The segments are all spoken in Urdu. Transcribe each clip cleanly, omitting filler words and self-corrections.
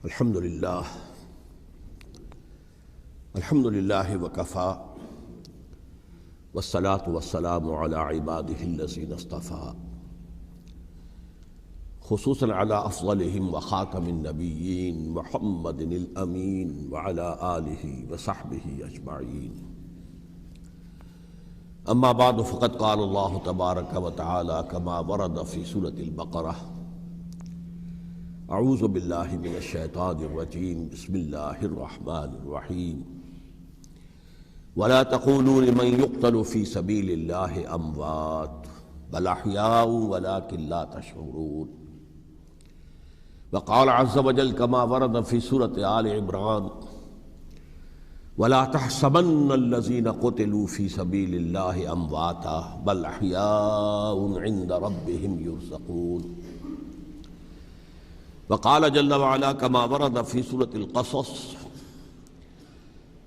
الحمد للہ وکفا والصلاة والسلام علی عباده الذین اصطفیٰ خصوصاً علی افضلہم وخاتم النبیین محمد الامین وعلی آلہ وصحبہ اجمعین اما بعد فقد قال اللہ تبارک وتعالی کما ورد فی سورۃ البقرہ اعوذ باللہ من الشیطان الرجیم بسم اللہ الرحمن الرحیم ولا تقولوا لمن يقتل في سبيل الله اموات بل احياء ولكن لا تشعرون وقال عز وجل كما ورد في سورة آل عمران ولا تحسبن الذين قتلوا في سبيل الله امواتا بل احياء عند ربهم يرزقون وقال جل وعلا كما ورد في سورة القصص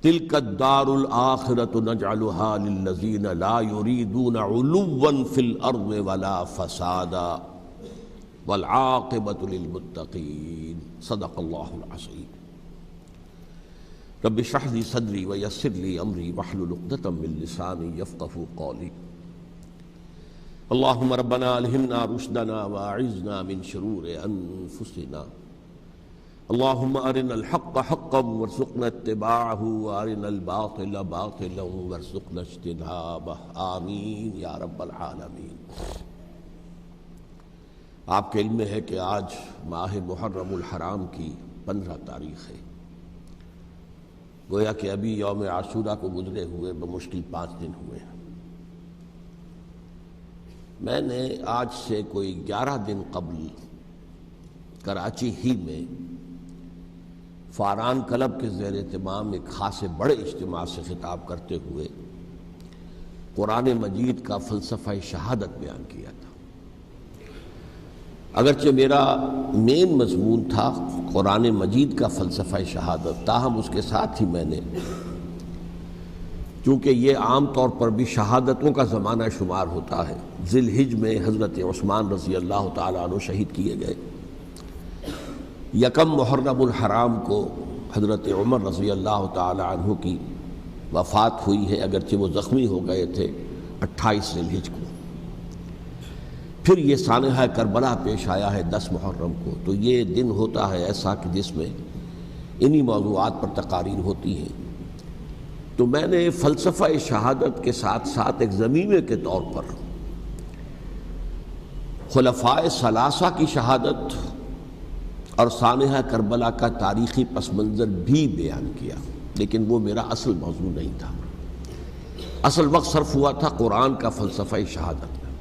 تلك الدار الآخرة نجعلها للذين لا يريدون علوا في الأرض ولا فسادا والعاقبة للمتقين صدق الله العظيم رب اشرح لي صدري ويسر لي أمري واحلل عقدة من لساني يفقهوا قولي اللهم ربنا ألهمنا رشدنا وأعذنا من شرور أنفسنا اللهم أرنا الحق حقا وارزقنا اتباعه وأرنا الباطل باطلا وارزقنا اجتنابه آمین یا رب العالمین۔ آپ کے علم میں ہے کہ آج ماہ محرم الحرام کی 15 تاریخ ہے، گویا کہ ابھی یوم عاشوراء کو گزرے ہوئے بمشکل 5 دن ہوئے ہیں۔ میں نے آج سے کوئی 11 دن قبل کراچی ہی میں فاران کلب کے زیر اہتمام ایک خاصے بڑے اجتماع سے خطاب کرتے ہوئے قرآن مجید کا فلسفہ شہادت بیان کیا تھا۔ اگرچہ میرا مین مضمون تھا قرآن مجید کا فلسفہ شہادت، تاہم اس کے ساتھ ہی میں نے، چونکہ یہ عام طور پر بھی شہادتوں کا زمانہ شمار ہوتا ہے، ذی الحج میں حضرت عثمان رضی اللہ تعالیٰ عنہ شہید کیے گئے، 1 محرم الحرام کو حضرت عمر رضی اللہ تعالیٰ عنہ کی وفات ہوئی ہے، اگرچہ وہ زخمی ہو گئے تھے 28 ذی الحج کو۔ پھر یہ سانحہ کربلا پیش آیا ہے 10 محرم کو، تو یہ دن ہوتا ہے ایسا کہ جس میں انہی موضوعات پر تقاریر ہوتی ہیں۔ تو میں نے فلسفہ شہادت کے ساتھ ساتھ ایک ضمیمے کے طور پر خلفائے ثلاثہ کی شہادت اور سانحہ کربلا کا تاریخی پس منظر بھی بیان کیا، لیکن وہ میرا اصل موضوع نہیں تھا۔ اصل وقت صرف ہوا تھا قرآن کا فلسفہ شہادت میں،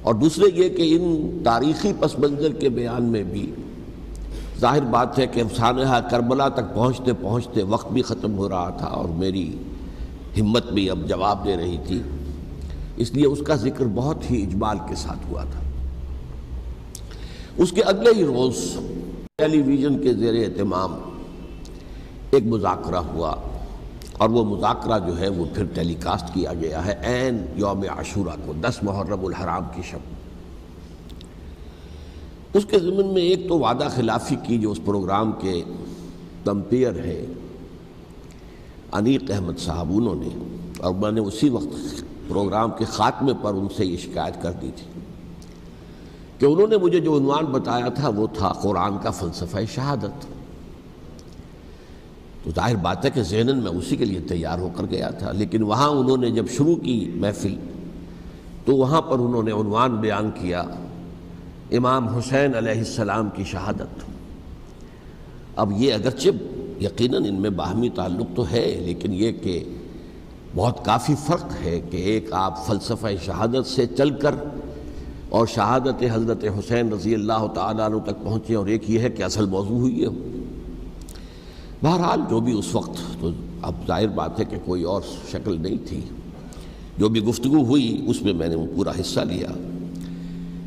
اور دوسرے یہ کہ ان تاریخی پس منظر کے بیان میں بھی ظاہر بات ہے کہ سانحہ کربلا تک پہنچتے پہنچتے وقت بھی ختم ہو رہا تھا اور میری ہمت بھی اب جواب دے رہی تھی، اس لیے اس کا ذکر بہت ہی اجمال کے ساتھ ہوا تھا۔ اس کے اگلے ہی روز ٹیلی ویژن کے زیر اہتمام ایک مذاکرہ ہوا، اور وہ مذاکرہ جو ہے وہ پھر ٹیلی کاسٹ کیا گیا ہے عین یوم عاشوراء کو، 10 محرم الحرام کی شب۔ اس کے ضمن میں ایک تو وعدہ خلافی کی جو اس پروگرام کے کمپیئر ہے انیق احمد صاحب، انہوں نے، اور میں نے اسی وقت پروگرام کے خاتمے پر ان سے یہ شکایت کر دی تھی کہ انہوں نے مجھے جو عنوان بتایا تھا وہ تھا قرآن کا فلسفہ شہادت۔ تو ظاہر بات ہے کہ ذہناً میں اسی کے لیے تیار ہو کر گیا تھا، لیکن وہاں انہوں نے جب شروع کی محفل تو وہاں پر انہوں نے عنوان بیان کیا امام حسین علیہ السلام کی شہادت۔ اب یہ اگرچہ یقیناً ان میں باہمی تعلق تو ہے، لیکن یہ کہ بہت کافی فرق ہے کہ ایک آپ فلسفہ شہادت سے چل کر اور شہادت حضرت حسین رضی اللہ تعالیٰ عنہ تک پہنچے، اور ایک یہ ہے کہ اصل موضوع ہوئی ہے۔ بہرحال جو بھی اس وقت، تو اب ظاہر بات ہے کہ کوئی اور شکل نہیں تھی، جو بھی گفتگو ہوئی اس میں میں نے وہ پورا حصہ لیا،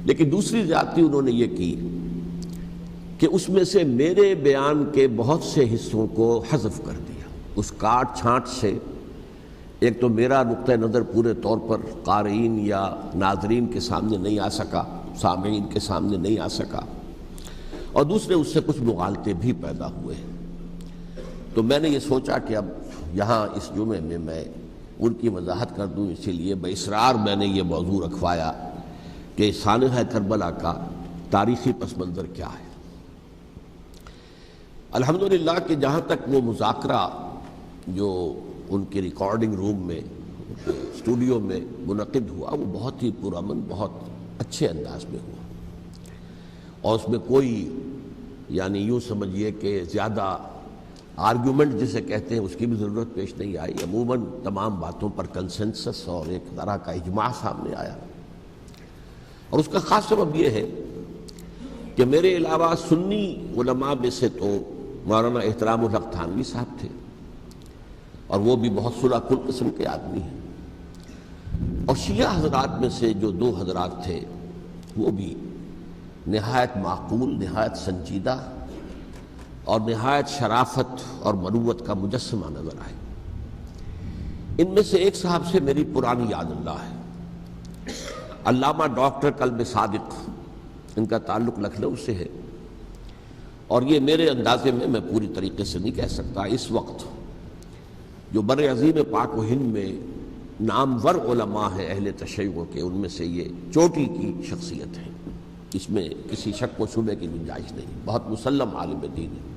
لیکن دوسری زیادتی انہوں نے یہ کی کہ اس میں سے میرے بیان کے بہت سے حصوں کو حذف کر دیا۔ اس کاٹ چھانٹ سے ایک تو میرا نقطہ نظر پورے طور پر قارئین یا ناظرین کے سامنے نہیں آ سکا، سامعین کے سامنے نہیں آ سکا، اور دوسرے اس سے کچھ مغالطے بھی پیدا ہوئے ہیں۔ تو میں نے یہ سوچا کہ اب یہاں اس جمعے میں میں ان کی وضاحت کر دوں، اسی لیے باصرار میں نے یہ موضوع رکھوایا کہ سانحہ کربلا کا تاریخی پس منظر کیا ہے۔ الحمدللہ کہ جہاں تک وہ مذاکرہ جو ان کے ریکارڈنگ روم میں اسٹوڈیو میں منعقد ہوا وہ بہت ہی پرامن، بہت اچھے انداز میں ہوا، اور اس میں کوئی یعنی یوں سمجھیے کہ زیادہ آرگیومنٹ جسے کہتے ہیں اس کی بھی ضرورت پیش نہیں آئی۔ عموماً تمام باتوں پر کنسنسس اور ایک طرح کا اجماع سامنے آیا، اور اس کا خاص سبب یہ ہے کہ میرے علاوہ سنی علماء میں سے تو مولانا احترام الحق تھانوی صاحب تھے، اور وہ بھی بہت صلح کل قسم کے آدمی ہیں، اور شیعہ حضرات میں سے جو دو حضرات تھے وہ بھی نہایت معقول، نہایت سنجیدہ اور نہایت شرافت اور مروت کا مجسمہ نظر آئے۔ ان میں سے ایک صاحب سے میری پرانی یاد اللہ ہے، علامہ ڈاکٹر کلب صادق، ان کا تعلق لکھنؤ سے ہے، اور یہ میرے اندازے میں پوری طریقے سے نہیں کہہ سکتا، اس وقت جو بر عظیم پاک و ہند میں نامور علماء ہیں اہل تشیع کے، ان میں سے یہ چوٹی کی شخصیت ہے، اس میں کسی شک و شبے کی گنجائش نہیں، بہت مسلم عالم دین ہے،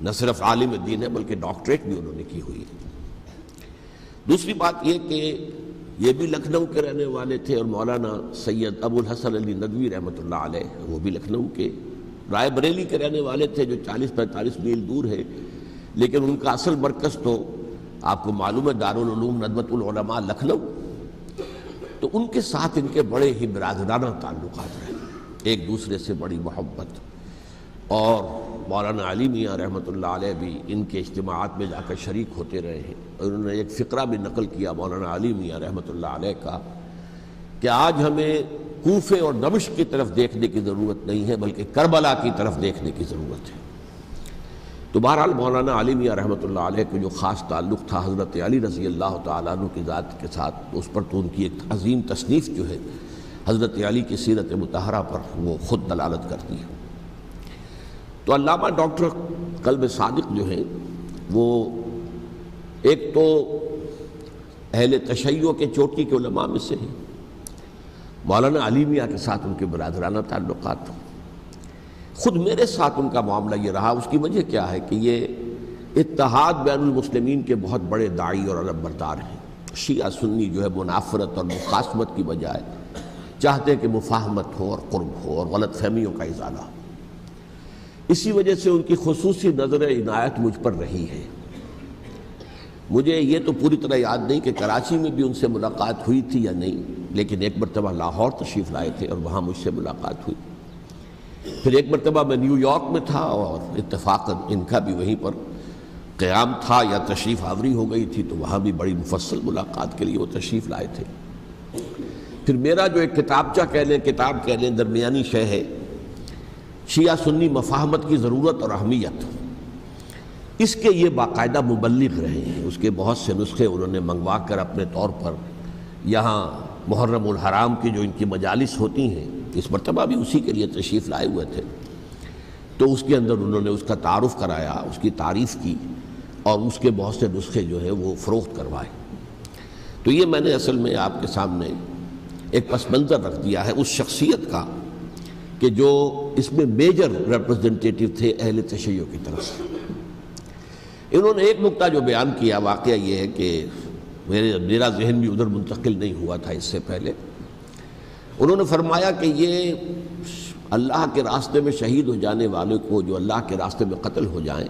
نہ صرف عالم دین ہے بلکہ ڈاکٹریٹ بھی انہوں نے کی ہوئی ہے۔ دوسری بات یہ کہ یہ بھی لکھنؤ کے رہنے والے تھے، اور مولانا سید ابو الحسن علی ندوی رحمۃ اللہ علیہ وہ بھی لکھنؤ کے، رائے بریلی کے رہنے والے تھے جو 40-45 میل دور ہے، لیکن ان کا اصل مرکز تو آپ کو معلوم ہے دارالعلوم ندوۃ العلماء لکھنؤ، تو ان کے ساتھ ان کے بڑے ہی برادرانہ تعلقات رہے، ایک دوسرے سے بڑی محبت، اور مولانا علی میاں رحمۃ اللہ علیہ بھی ان کے اجتماعات میں جا کر شریک ہوتے رہے ہیں، اور انہوں نے ایک فقرہ بھی نقل کیا مولانا علی میاں رحمۃ اللہ علیہ کا کہ آج ہمیں کوفے اور دمشق کی طرف دیکھنے کی ضرورت نہیں ہے بلکہ کربلا کی طرف دیکھنے کی ضرورت ہے۔ تو بہرحال مولانا علی میاں رحمۃ اللہ علیہ کو جو خاص تعلق تھا حضرت علی رضی اللہ تعالیٰ عنہ کی ذات کے ساتھ، اس پر تو ان کی ایک عظیم تصنیف جو ہے حضرت علی کی سیرت مطہرہ پر وہ خود دلالت کرتی ہے۔ تو علامہ ڈاکٹر کلب صادق جو ہیں وہ ایک تو اہل تشیع کے چوٹی کے علماء میں سے ہیں، مولانا علی میاں کے ساتھ ان کے برادرانہ تعلقات، خود میرے ساتھ ان کا معاملہ یہ رہا۔ اس کی وجہ کیا ہے کہ یہ اتحاد بین المسلمین کے بہت بڑے داعی اور علم بردار ہیں۔ شیعہ سنی جو ہے منافرت اور مخاصمت کی بجائے چاہتے ہیں کہ مفاہمت ہو اور قرب ہو اور غلط فہمیوں کا ازالہ ہو، اسی وجہ سے ان کی خصوصی نظر عنایت مجھ پر رہی ہے۔ مجھے یہ تو پوری طرح یاد نہیں کہ کراچی میں بھی ان سے ملاقات ہوئی تھی یا نہیں، لیکن ایک مرتبہ لاہور تشریف لائے تھے اور وہاں مجھ سے ملاقات ہوئی، پھر ایک مرتبہ میں نیو یارک میں تھا اور اتفاقاً ان کا بھی وہیں پر قیام تھا یا تشریف آوری ہو گئی تھی، تو وہاں بھی بڑی مفصل ملاقات کے لیے وہ تشریف لائے تھے۔ پھر میرا جو ایک کتاب کہہ لیں درمیانی شے ہے، شیعہ سنی مفاہمت کی ضرورت اور اہمیت، اس کے یہ باقاعدہ مبلغ رہے ہیں، اس کے بہت سے نسخے انہوں نے منگوا کر اپنے طور پر یہاں محرم الحرام کی جو ان کی مجالس ہوتی ہیں، اس مرتبہ بھی اسی کے لیے تشریف لائے ہوئے تھے، تو اس کے اندر انہوں نے اس کا تعارف کرایا، اس کی تعریف کی، اور اس کے بہت سے نسخے جو ہیں وہ فروخت کروائے۔ تو یہ میں نے اصل میں آپ کے سامنے ایک پس منظر رکھ دیا ہے اس شخصیت کا کہ جو اس میں میجر ریپرزنٹیٹیو تھے اہل تشیع کی طرف سے۔ انہوں نے ایک نقطہ جو بیان کیا، واقعہ یہ ہے کہ میرا ذہن بھی ادھر منتقل نہیں ہوا تھا اس سے پہلے، انہوں نے فرمایا کہ یہ اللہ کے راستے میں شہید ہو جانے والے کو جو اللہ کے راستے میں قتل ہو جائیں،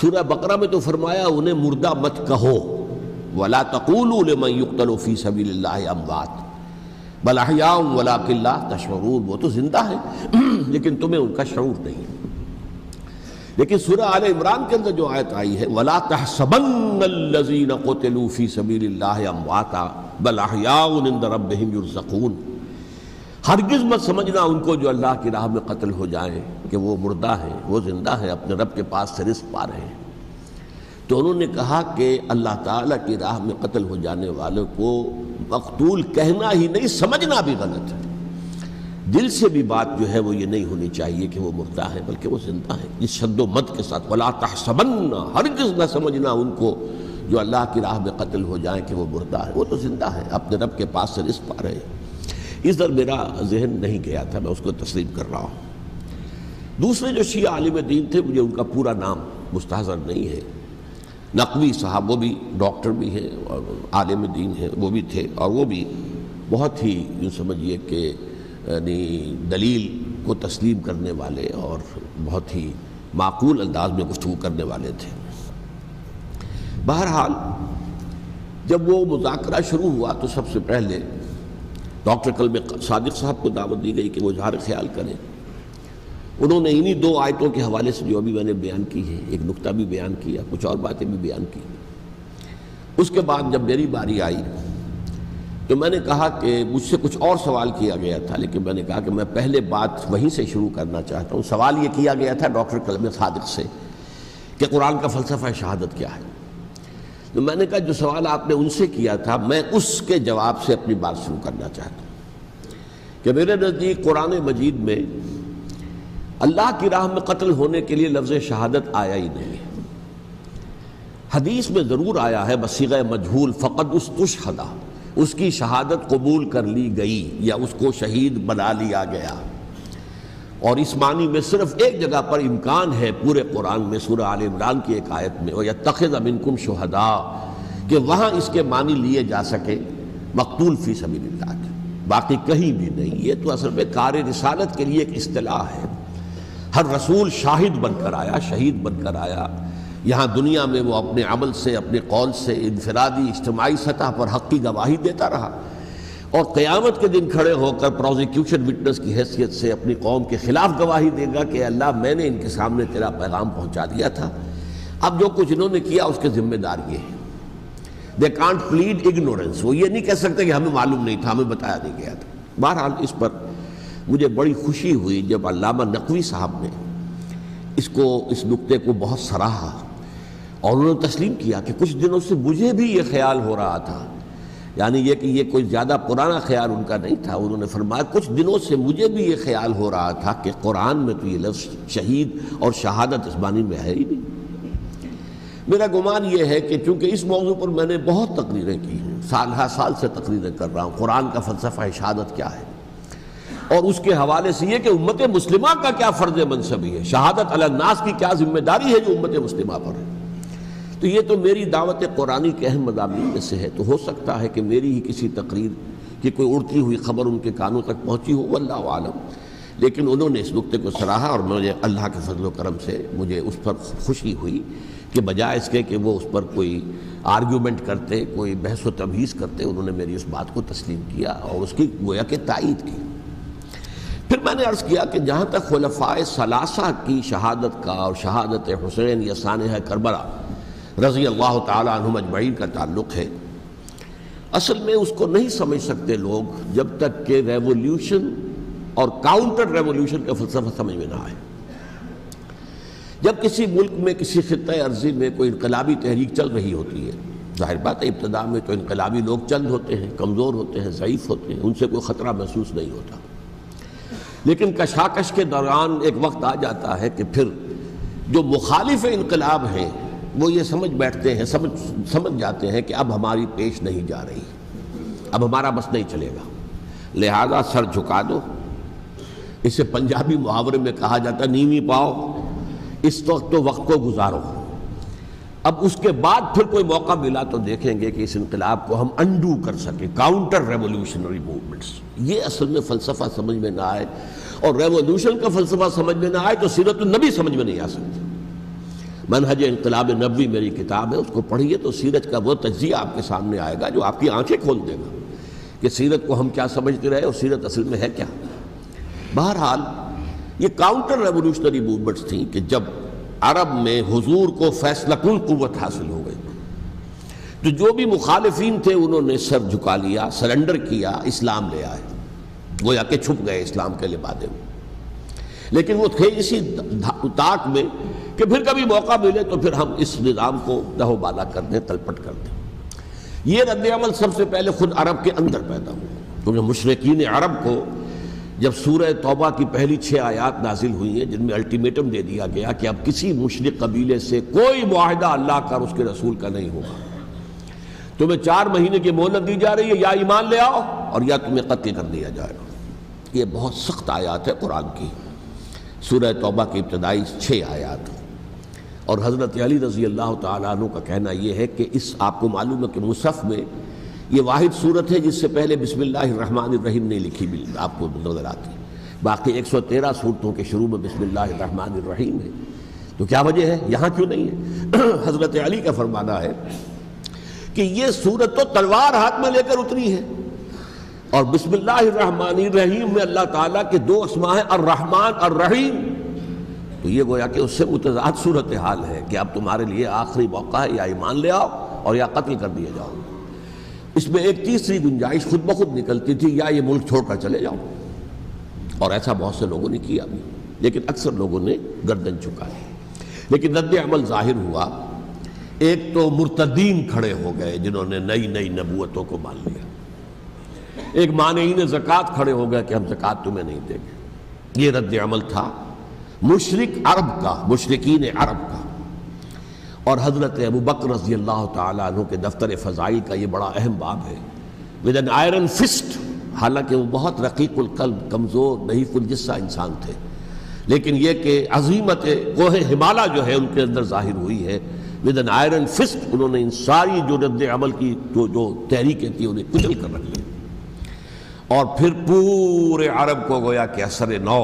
سورہ بقرہ میں تو فرمایا انہیں مردہ مت کہو، وَلَا تَقُولُوا لِمَنْ يُقْتَلُ فِي سَبِيلِ اللَّهِ أَمْوَاتٌ بَلْ أَحْيَاءٌ وَلَٰكِن لَا تَشْعُرُونَ، وہ تو زندہ ہے لیکن تمہیں ان کا شعور نہیں۔ لیکن سورہ آل عمران کے اندر جو آیت آئی ہے وَلَا تَحْسَبَنَّ الَّذِينَ قُتِلُوا فِي سَبِيلِ اللَّهِ أَمْوَاتًا بَلْ أَحْيَاءٌ عِندَ رَبِّهِمْ يُرْزَقُونَ، ہرگز مت سمجھنا ان کو جو اللہ کی راہ میں قتل ہو جائیں کہ وہ مردہ ہیں، وہ زندہ ہیں، اپنے رب کے پاس سے رزق پا رہے ہیں۔ تو انہوں نے کہا کہ اللہ تعالیٰ کی راہ میں قتل ہو جانے والوں کو مقتول کہنا ہی نہیں، سمجھنا بھی غلط ہے۔ دل سے بھی بات جو ہے وہ یہ نہیں ہونی چاہیے کہ وہ مردہ ہے، بلکہ وہ زندہ ہے، اس شد و مد کے ساتھ وَلَا تَحْسَبَنَّ، ہرگز نہ سمجھنا ان کو جو اللہ کی راہ میں قتل ہو جائیں کہ وہ مردہ ہے، وہ تو زندہ ہے، اپنے رب کے پاس سے رزق پا رہے ہیں۔ اس در میرا ذہن نہیں گیا تھا، میں اس کو تسلیم کر رہا ہوں۔ دوسرے جو شیعہ عالم دین تھے، مجھے ان کا پورا نام مستحضر نہیں ہے، نقوی صاحب، وہ بھی ڈاکٹر بھی ہیں اور عالم دین ہیں، وہ بھی تھے، اور وہ بھی بہت ہی یوں سمجھیے کہ یعنی دلیل کو تسلیم کرنے والے اور بہت ہی معقول انداز میں گفتگو کرنے والے تھے۔ بہرحال جب وہ مذاکرہ شروع ہوا تو سب سے پہلے ڈاکٹر کلب صادق صاحب کو دعوت دی گئی کہ وہ اظہار خیال کریں۔ انہوں نے انہی 2 آیتوں کے حوالے سے جو ابھی میں نے بیان کی ہے، ایک نکتہ بھی بیان کیا، کچھ اور باتیں بھی بیان کی۔ اس کے بعد جب میری باری آئی تو میں نے کہا کہ مجھ سے کچھ اور سوال کیا گیا تھا، لیکن میں نے کہا کہ میں پہلے بات وہیں سے شروع کرنا چاہتا ہوں۔ سوال یہ کیا گیا تھا ڈاکٹر کلب صادق سے کہ قرآن کا فلسفہ شہادت کیا ہے۔ تو میں نے کہا جو سوال آپ نے ان سے کیا تھا، میں اس کے جواب سے اپنی بات شروع کرنا چاہتا ہوں کہ میرے نزدیک قرآن مجید میں اللہ کی راہ میں قتل ہونے کے لیے لفظ شہادت آیا ہی نہیں ہے۔ حدیث میں ضرور آیا ہے بصیغہ مجہول، فقد استشہد، اس کی شہادت قبول کر لی گئی یا اس کو شہید بنا لیا گیا، اور اس معنی میں صرف ایک جگہ پر امکان ہے پورے قرآن میں، سورہ آل عمران کی ایک آیت میں، وَيَتَّخِذَ مِنْكُمْ شُهَدَاءَ، کہ وہاں اس کے معنی لیے جا سکے مقتول فی سبیل اللہ کے، باقی کہیں بھی نہیں۔ یہ تو اصل میں کار رسالت کے لیے ایک اصطلاح ہے۔ ہر رسول شاہد بن کر آیا، شہید بن کر آیا، یہاں دنیا میں وہ اپنے عمل سے، اپنے قول سے، انفرادی اجتماعی سطح پر حق کی گواہی دیتا رہا، اور قیامت کے دن کھڑے ہو کر پروزیکیوشن وٹنس کی حیثیت سے اپنی قوم کے خلاف گواہی دے گا کہ اللہ میں نے ان کے سامنے تیرا پیغام پہنچا دیا تھا، اب جو کچھ انہوں نے کیا اس کے ذمہ دار یہ ہے۔ دے کانٹ پلیڈ اگنورنس، وہ یہ نہیں کہہ سکتے کہ ہمیں معلوم نہیں تھا، ہمیں بتایا نہیں گیا تھا۔ بہرحال اس پر مجھے بڑی خوشی ہوئی جب علامہ نقوی صاحب نے اس نقطے کو بہت سراہا، اور انہوں نے تسلیم کیا کہ کچھ دنوں سے مجھے بھی یہ خیال ہو رہا تھا، یعنی یہ کہ یہ کوئی زیادہ پرانا خیال ان کا نہیں تھا۔ انہوں نے فرمایا کچھ دنوں سے مجھے بھی یہ خیال ہو رہا تھا کہ قرآن میں تو یہ لفظ شہید اور شہادت اس معنی میں ہے ہی نہیں۔ میرا گمان یہ ہے کہ چونکہ اس موضوع پر میں نے بہت تقریریں کی ہیں، سال ہر سال سے تقریریں کر رہا ہوں، قرآن کا فلسفہ شہادت کیا ہے، اور اس کے حوالے سے یہ کہ امت مسلمہ کا کیا فرض منصبی ہے، شہادت علی الناس کی کیا ذمہ داری ہے جو امت مسلمہ پر ہے۔ تو یہ تو میری دعوت قرآنی کے اہم مضامین میں سے ہے، تو ہو سکتا ہے کہ میری ہی کسی تقریر کی کوئی اڑتی ہوئی خبر ان کے کانوں تک پہنچی ہو، واللہ عالم، لیکن انہوں نے اس نقطے کو سراہا، اور مجھے اللہ کے فضل و کرم سے مجھے اس پر خوشی ہوئی کہ بجائے اس کے کہ وہ اس پر کوئی آرگیومنٹ کرتے، کوئی بحث و تبحیث کرتے، انہوں نے میری اس بات کو تسلیم کیا اور اس کی گویا کہ تائید کی۔ پھر میں نے عرض کیا کہ جہاں تک خلفائے ثلاثہ کی شہادت کا اور شہادت حسین یا سانحہ کربلا رضی اللہ تعالیٰ عنہم اجمعین کا تعلق ہے، اصل میں اس کو نہیں سمجھ سکتے لوگ جب تک کہ ریولوشن اور کاؤنٹر ریولوشن کا فلسفہ سمجھ میں نہ آئے۔ جب کسی ملک میں، کسی خطہ ارضی میں کوئی انقلابی تحریک چل رہی ہوتی ہے، ظاہر بات ہے ابتداء میں تو انقلابی لوگ چند ہوتے ہیں، کمزور ہوتے ہیں، ضعیف ہوتے ہیں، ان سے کوئی خطرہ محسوس نہیں ہوتا، لیکن کشاکش کے دوران ایک وقت آ جاتا ہے کہ پھر جو مخالف انقلاب ہیں وہ یہ سمجھ بیٹھتے ہیں، سمجھ جاتے ہیں کہ اب ہماری پیش نہیں جا رہی، اب ہمارا بس نہیں چلے گا، لہذا سر جھکا دو۔ اسے پنجابی محاورے میں کہا جاتا ہے نیوی پاؤ، اس وقت تو وقت کو گزارو۔ اب اس کے بعد پھر کوئی موقع ملا تو دیکھیں گے کہ اس انقلاب کو ہم انڈو کر سکیں، کاؤنٹر ریولوشنری موومنٹس۔ یہ اصل میں فلسفہ سمجھ میں نہ آئے، اور ریولوشن کا فلسفہ سمجھ میں نہ آئے تو سیرت النبی سمجھ میں نہیں آ سکتی۔ منہج انقلاب نبوی میری کتاب ہے، اس کو پڑھیے تو سیرت کا وہ تجزیہ آپ کے سامنے آئے گا جو آپ کی آنکھیں کھول دے گا کہ سیرت کو ہم کیا سمجھتے رہے اور سیرت اصل میں ہے کیا۔ بہرحال یہ کاؤنٹر ریولوشنری موومنٹس تھیں کہ جب عرب میں حضور کو فیصلہ کن قوت حاصل ہو گئی تو جو بھی مخالفین تھے انہوں نے سر جھکا لیا، سرنڈر کیا، اسلام لے آئے، گویا کہ چھپ گئے اسلام کے لبادے میں۔ لیکن وہ تھے اسی طاق میں کہ پھر کبھی موقع ملے تو پھر ہم اس نظام کو دہو بالا کر دیں، تلپٹ کر دیں۔ یہ رد عمل سب سے پہلے خود عرب کے اندر پیدا ہوا، کیونکہ مشرکین عرب کو جب سورہ توبہ کی پہلی 6 آیات نازل ہوئی ہیں جن میں الٹیمیٹم دے دیا گیا کہ اب کسی مشرک قبیلے سے کوئی معاہدہ اللہ کا اور اس کے رسول کا نہیں ہوگا، تمہیں 4 مہینے کی مہلت دی جا رہی ہے، یا ایمان لے آؤ اور یا تمہیں قتل کر دیا جائے گا۔ یہ بہت سخت آیات ہے قرآن کی، سورہ توبہ کی ابتدائی 6 آیات، اور حضرت علی رضی اللہ تعالیٰ عنہ کا کہنا یہ ہے کہ آپ کو معلوم ہے کہ مصحف میں یہ واحد صورت ہے جس سے پہلے بسم اللہ الرحمن الرحیم نہیں لکھی آپ کو نظر آتی، باقی 113 صورتوں کے شروع میں بسم اللہ الرحمن الرحیم ہے، تو کیا وجہ ہے یہاں کیوں نہیں ہے؟ حضرت علی کا فرمانا ہے کہ یہ صورت تو تلوار ہاتھ میں لے کر اتری ہے، اور بسم اللہ الرحمن الرحیم میں اللہ تعالیٰ کے 2 اسماء ہیں، الرحمن الرحیم، تو یہ گویا کہ اس سے متضاد صورتحال ہے کہ اب تمہارے لیے آخری موقع ہے، یا ایمان لے آؤ اور یا قتل کر دیے جاؤ۔ اس میں ایک تیسری گنجائش خود بخود نکلتی تھی، یا یہ ملک چھوڑ کر چلے جاؤ، اور ایسا بہت سے لوگوں نے کیا بھی، لیکن اکثر لوگوں نے گردن چکائی۔ لیکن رد عمل ظاہر ہوا، ایک تو مرتدین کھڑے ہو گئے جنہوں نے نئی نبوتوں کو مان لیا، ایک مانعین زکوٰۃ کھڑے ہو گئے کہ ہم زکوٰۃ تمہیں نہیں دیں گے۔ یہ رد عمل تھا مشرک عرب کا، مشرکین عرب کا، اور حضرت ابو بکر رضی اللہ تعالیٰ عنہ کے دفتر فضائل کا یہ بڑا اہم باب ہے، ود این آئرن فسٹ، حالانکہ وہ بہت رقیق القلب، کمزور، نحیف الجثہ انسان تھے، لیکن یہ کہ عظیمت کوہ ہمالیہ جو ہے ان کے اندر ظاہر ہوئی ہے، ود این آئرن فسٹ انہوں نے ان ساری جو رد عمل کی جو تحریکیں تھیں انہیں کچل کر رکھ دیا، اور پھر پورے عرب کو گویا کہ اثر نو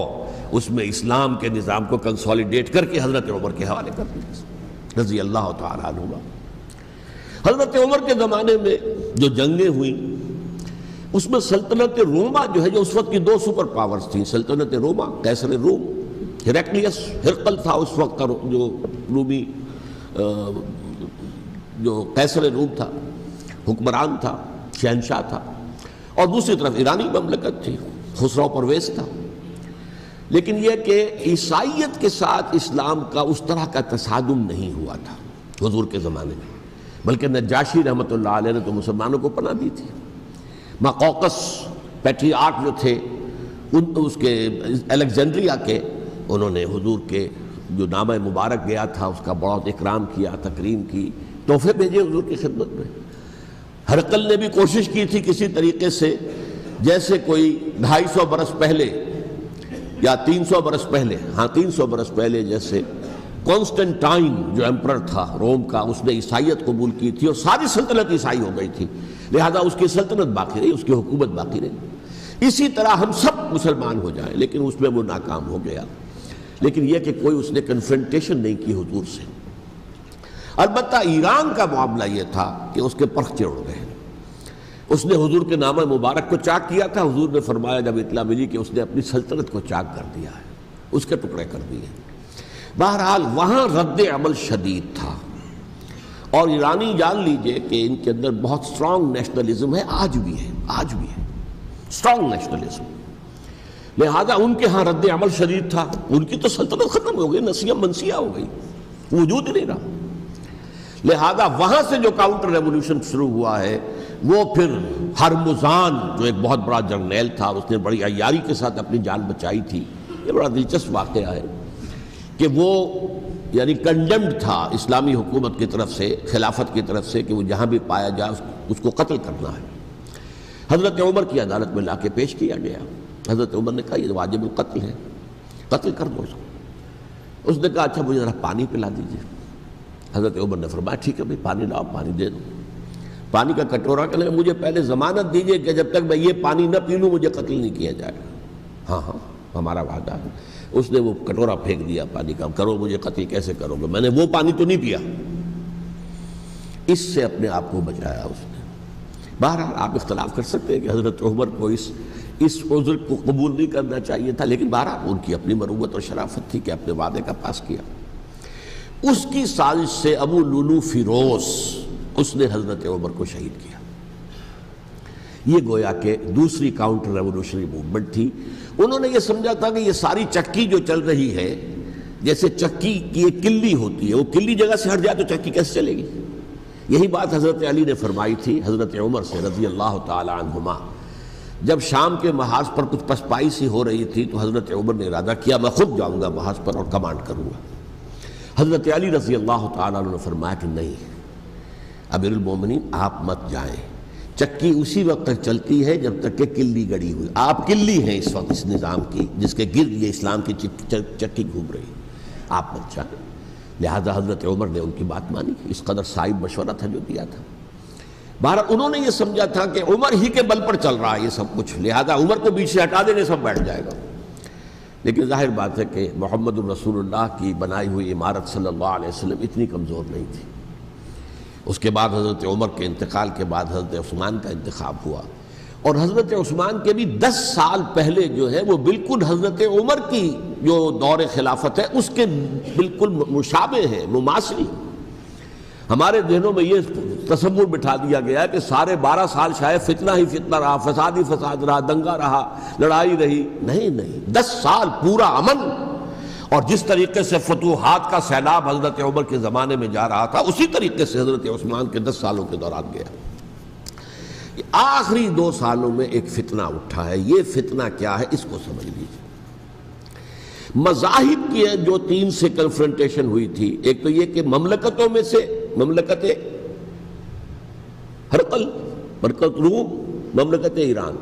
اس میں اسلام کے نظام کو کنسولیڈیٹ کر کے حضرت عمر کے حوالے کر دیا رضی اللہ تعالیٰ عنہ۔ حضرت عمر کے زمانے میں جو جنگیں ہوئیں اس میں سلطنت روما جو ہے، جو اس وقت کی 2 سپر پاورز تھیں، سلطنت روما، قیصر روم، ہیرقلیس، ہرقل تھا اس وقت کا جو رومی جو قیصر روم تھا، حکمران تھا، شہنشاہ تھا، اور دوسری طرف ایرانی مملکت تھی، خسرو پرویز تھا۔ لیکن یہ کہ عیسائیت کے ساتھ اسلام کا اس طرح کا تصادم نہیں ہوا تھا حضور کے زمانے میں، بلکہ نجاشی رحمۃ اللہ علیہ نے تو مسلمانوں کو پناہ دی تھی۔ مقوقس پیٹریارک جو تھے اس کے الیگزینڈریا کے، انہوں نے حضور کے جو نامہ مبارک گیا تھا اس کا بہت اکرام کیا، تکریم کی، تحفے بھیجے حضور کی خدمت میں۔ ہرقل نے بھی کوشش کی تھی کسی طریقے سے، جیسے کوئی 250 برس پہلے یا 300 برس پہلے، 300 برس پہلے جیسے کانسٹنٹائن جو ایمپرر تھا روم کا، اس نے عیسائیت قبول کی تھی اور ساری سلطنت عیسائی ہو گئی تھی، لہذا اس کی سلطنت باقی رہی، اس کی حکومت باقی رہی۔ اسی طرح ہم سب مسلمان ہو جائیں، لیکن اس میں وہ ناکام ہو گیا۔ لیکن یہ کہ کوئی اس نے کنفرنٹیشن نہیں کی حضور سے۔ البتہ ایران کا معاملہ یہ تھا کہ اس کے پرخچے اڑ گئے، اس نے حضور کے نامہ مبارک کو چاک کیا تھا، حضور نے فرمایا جب اطلاع ملی کہ اس نے اپنی سلطنت کو چاک کر دیا ہے، اس کے ٹکڑے کر دیے۔ بہرحال وہاں رد عمل شدید تھا، اور ایرانی جان لیجئے کہ ان کے اندر بہت سٹرونگ نیشنلزم ہے، آج بھی ہے سٹرونگ نیشنلزم، لہذا ان کے ہاں رد عمل شدید تھا، ان کی تو سلطنت ختم ہو گئی، نسیہ منسیہ ہو گئی، وجود ہی نہیں رہا۔ لہذا وہاں سے جو کاؤنٹر ریولوشن شروع ہوا ہے وہ پھر ہرمزان جو ایک بہت بڑا جرنیل تھا، اس نے بڑی عیاری کے ساتھ اپنی جان بچائی تھی۔ یہ بڑا دلچسپ واقعہ ہے کہ وہ یعنی کنڈیمڈ تھا اسلامی حکومت کی طرف سے، خلافت کی طرف سے، کہ وہ جہاں بھی پایا جائے اس کو قتل کرنا ہے۔ حضرت عمر کی عدالت میں لا کے پیش کیا گیا، حضرت عمر نے کہا یہ واجب القتل ہے، قتل کر دو اس کو۔ اس نے کہا اچھا مجھے ذرا پانی پلا دیجیے۔ حضرت عمر نے فرمایا ٹھیک ہے بھائی پانی لاؤ، پانی دے دو۔ پانی کا کٹورا کہنے لگا مجھے پہلے ضمانت دیجیے کہ جب تک میں یہ پانی نہ پی لوں مجھے قتل نہیں کیا جائے گا۔ ہاں ہمارا وعدہ ہے۔ اس نے وہ کٹورا پھینک دیا پانی کا، کرو مجھے قتل کیسے کرو گے، میں نے وہ پانی تو نہیں پیا۔ اس سے اپنے آپ کو بچایا اس نے۔ بہرحال آپ اختلاف کر سکتے ہیں کہ حضرت عمر کو اس عذر کو قبول نہیں کرنا چاہیے تھا، لیکن بہرحال ان کی اپنی مروت اور شرافت تھی کہ اپنے وعدے کا پاس کیا۔ اس کی سازش سے ابو لولو فیروز اس نے حضرت عمر کو شہید کیا۔ یہ گویا کہ دوسری کاؤنٹر ریولوشنری موومنٹ تھی۔ انہوں نے یہ سمجھا تھا کہ یہ ساری چکی جو چل رہی ہے، جیسے چکی کی ایک کلی ہوتی ہے، وہ کلی جگہ سے ہٹ جائے تو چکی کیسے چلے گی؟ یہی بات حضرت علی نے فرمائی تھی حضرت عمر سے رضی اللہ تعالی عنہما جب شام کے محاذ پر کچھ پسپائی سی ہو رہی تھی تو حضرت عمر نے ارادہ کیا میں خود جاؤں گا محاذ پر اور کمانڈ کروں گا۔ حضرت علی رضی اللہ تعالیٰ عنہ نے فرمایا کہ نہیں امیر المومنین آپ مت جائیں، چکی اسی وقت تک چلتی ہے جب تک کہ کلی گڑی ہوئی، آپ کلی ہیں اس وقت اس نظام کی جس کے گرد یہ اسلام کی چکی گھوم رہی، آپ مت جائیں۔ لہذا حضرت عمر نے ان کی بات مانی، اس قدر صائب مشورہ تھا جو دیا تھا۔ بہرحال انہوں نے یہ سمجھا تھا کہ عمر ہی کے بل پر چل رہا ہے یہ سب کچھ، لہذا عمر کو بیچ سے ہٹا دینے سب بیٹھ جائے گا۔ لیکن ظاہر بات ہے کہ محمد الرسول اللہ کی بنائی ہوئی عمارت صلی اللہ علیہ وسلم اتنی کمزور نہیں تھی۔ اس کے بعد حضرت عمر کے انتقال کے بعد حضرت عثمان کا انتخاب ہوا، اور حضرت عثمان کے بھی 10 سال پہلے جو ہے وہ بالکل حضرت عمر کی جو دور خلافت ہے اس کے بالکل مشابہ ہے، مماثل۔ ہمارے ذہنوں میں یہ تصور بٹھا دیا گیا ہے کہ سارے 12 سال شاید فتنہ ہی فتنہ رہا، فساد ہی فساد رہا، دنگا رہا، لڑائی رہی۔ نہیں، 10 سال پورا امن، اور جس طریقے سے فتوحات کا سیلاب حضرت عمر کے زمانے میں جا رہا تھا اسی طریقے سے حضرت عثمان کے 10 سالوں کے دوران گیا۔ آخری 2 سالوں میں ایک فتنہ اٹھا ہے، یہ فتنہ کیا ہے اس کو سمجھ لیجیے۔ مذاہب کی جو 3 سے کنفرنٹیشن ہوئی تھی، ایک تو یہ کہ مملکتوں میں سے مملکت ہرقل، مملکت روم، مملکت ایران،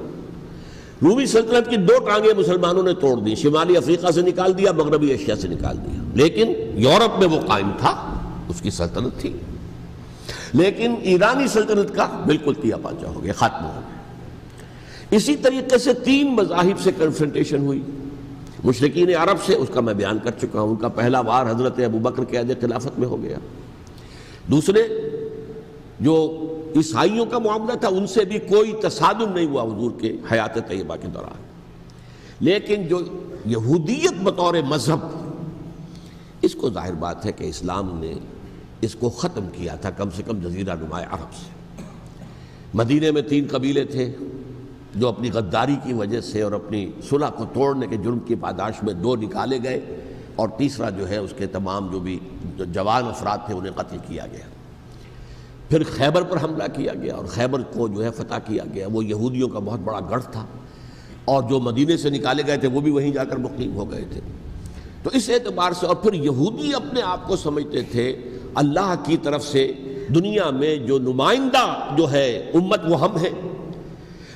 رومی سلطنت کی 2 ٹانگیں مسلمانوں نے توڑ دی، شمالی افریقہ سے نکال دیا، مغربی ایشیا سے نکال دیا، لیکن یورپ میں وہ قائم تھا، اس کی سلطنت تھی، لیکن ایرانی سلطنت کا بالکل تیا پاچا ہو گیا، ختم ہو گیا۔ اسی طریقے سے 3 مذاہب سے کنفرنٹیشن ہوئی، مشرکین عرب سے، اس کا میں بیان کر چکا ہوں، ان کا پہلا وار حضرت ابوبکر کے عہد خلافت میں ہو گیا۔ دوسرے جو عیسائیوں کا معاملہ تھا ان سے بھی کوئی تصادم نہیں ہوا حضور کے حیات طیبہ کے دوران، لیکن جو یہودیت بطور مذہب، اس کو ظاہر بات ہے کہ اسلام نے اس کو ختم کیا تھا کم سے کم جزیرہ نما عرب سے۔ مدینے میں 3 قبیلے تھے جو اپنی غداری کی وجہ سے اور اپنی صلح کو توڑنے کے جرم کی پاداش میں 2 نکالے گئے، اور تیسرا جو ہے اس کے تمام جو بھی جوان افراد تھے انہیں قتل کیا گیا۔ پھر خیبر پر حملہ کیا گیا اور خیبر کو جو ہے فتح کیا گیا، وہ یہودیوں کا بہت بڑا گڑھ تھا، اور جو مدینے سے نکالے گئے تھے وہ بھی وہیں جا کر مقیم ہو گئے تھے۔ تو اس اعتبار سے، اور پھر یہودی اپنے آپ کو سمجھتے تھے اللہ کی طرف سے دنیا میں جو نمائندہ جو ہے امت وہ ہم ہیں،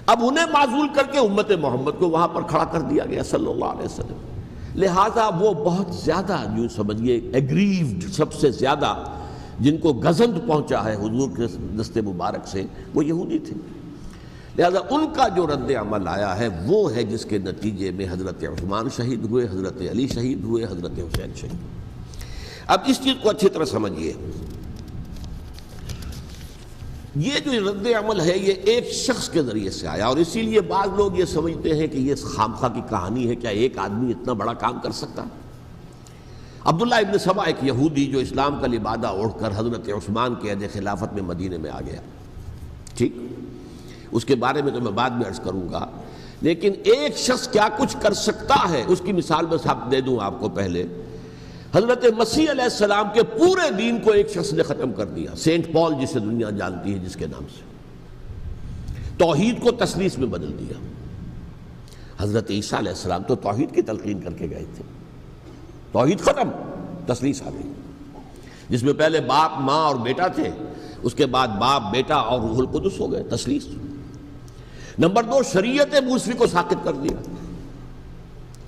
اب انہیں معزول کر کے امت محمد کو وہاں پر کھڑا کر دیا گیا صلی اللہ علیہ وسلم۔ لہٰذا وہ بہت زیادہ جو سمجھیے ایگریوڈ، سب سے زیادہ جن کو گزند پہنچا ہے حضور کے دست مبارک سے، وہ یہودی تھے۔ لہذا ان کا جو رد عمل آیا ہے وہ ہے جس کے نتیجے میں حضرت عثمان شہید ہوئے، حضرت علی شہید ہوئے، حضرت حسین شہید ہوئے۔ اب اس چیز کو اچھی طرح سمجھیے، یہ جو رد عمل ہے یہ ایک شخص کے ذریعے سے آیا، اور اسی لیے بعض لوگ یہ سمجھتے ہیں کہ یہ خامخواہ کی کہانی ہے، کیا ایک آدمی اتنا بڑا کام کر سکتا؟ عبداللہ ابن سبا ایک یہودی جو اسلام کا لبادہ اوڑھ کر حضرت عثمان کے عہد خلافت میں مدینے میں آ گیا، ٹھیک، اس کے بارے میں تو میں بعد میں عرض کروں گا، لیکن ایک شخص کیا کچھ کر سکتا ہے اس کی مثال میں صاحب دے دوں آپ کو۔ پہلے حضرت مسیح علیہ السلام کے پورے دین کو ایک شخص نے ختم کر دیا، سینٹ پال جسے دنیا جانتی ہے جس کے نام سے، توحید کو تثلیث میں بدل دیا۔ حضرت عیسیٰ علیہ السلام تو توحید کی تلقین کر کے گئے تھے، توحید ختم، تثلیث آ گئی، جس میں پہلے باپ ماں اور بیٹا تھے، اس کے بعد باپ بیٹا اور روح القدس ہو گئے، تثلیث۔ نمبر 2، شریعت موسوی کو ساقط کر دیا،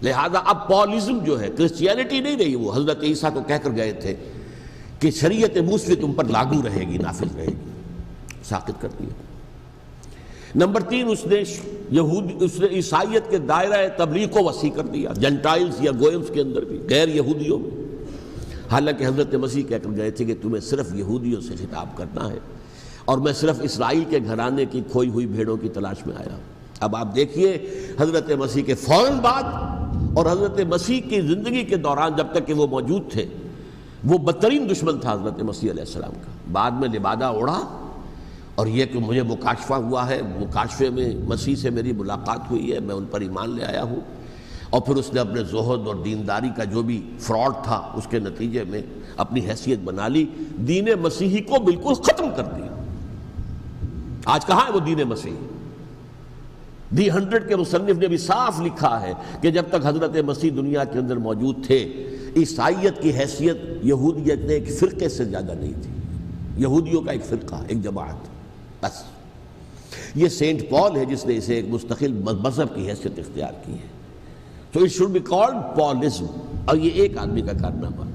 لہذا اب پالزم جو ہے، کرسچینٹی نہیں رہی، وہ حضرت عیسیٰ کو کہہ کر گئے تھے کہ شریعت موسوی تم پر لاگو رہے گی، نافذ رہے گی، ساقط کر دیا۔ نمبر 3، اس نے عیسائیت کے دائرہ تبلیغ کو وسیع کر دیا، جنٹائلز یا گوئمز کے اندر بھی، غیر یہودیوں میں، حالانکہ حضرت مسیح کہہ کر گئے تھے کہ تمہیں صرف یہودیوں سے خطاب کرنا ہے، اور میں صرف اسرائیل کے گھرانے کی کھوئی ہوئی بھیڑوں کی تلاش میں آیا۔ اب آپ دیکھیے حضرت مسیح کے فوراً بعد اور حضرت مسیح کی زندگی کے دوران جب تک کہ وہ موجود تھے، وہ بدترین دشمن تھا حضرت مسیح علیہ السلام کا۔ بعد میں لبادہ اوڑھا، اور یہ کہ مجھے مکاشفہ ہوا ہے، مکاشفے میں مسیح سے میری ملاقات ہوئی ہے، میں ان پر ایمان لے آیا ہوں، اور پھر اس نے اپنے زہد اور دینداری کا جو بھی فراڈ تھا اس کے نتیجے میں اپنی حیثیت بنا لی، دین مسیحی کو بالکل ختم کر دیا۔ آج کہاں ہے وہ دین مسیحی؟ دی 100 کے مصنف نے بھی صاف لکھا ہے کہ جب تک حضرت مسیح دنیا کے اندر موجود تھے عیسائیت کی حیثیت یہودیت نے ایک فرقے سے زیادہ نہیں تھی، یہودیوں کا ایک فرقہ، ایک جماعت بس۔ یہ سینٹ پال ہے جس نے اسے ایک مستقل مذہب کی حیثیت اختیار کی ہے، تو اٹ شوڈ بی کالڈ پالزم، اور یہ ایک آدمی کا کارنامہ۔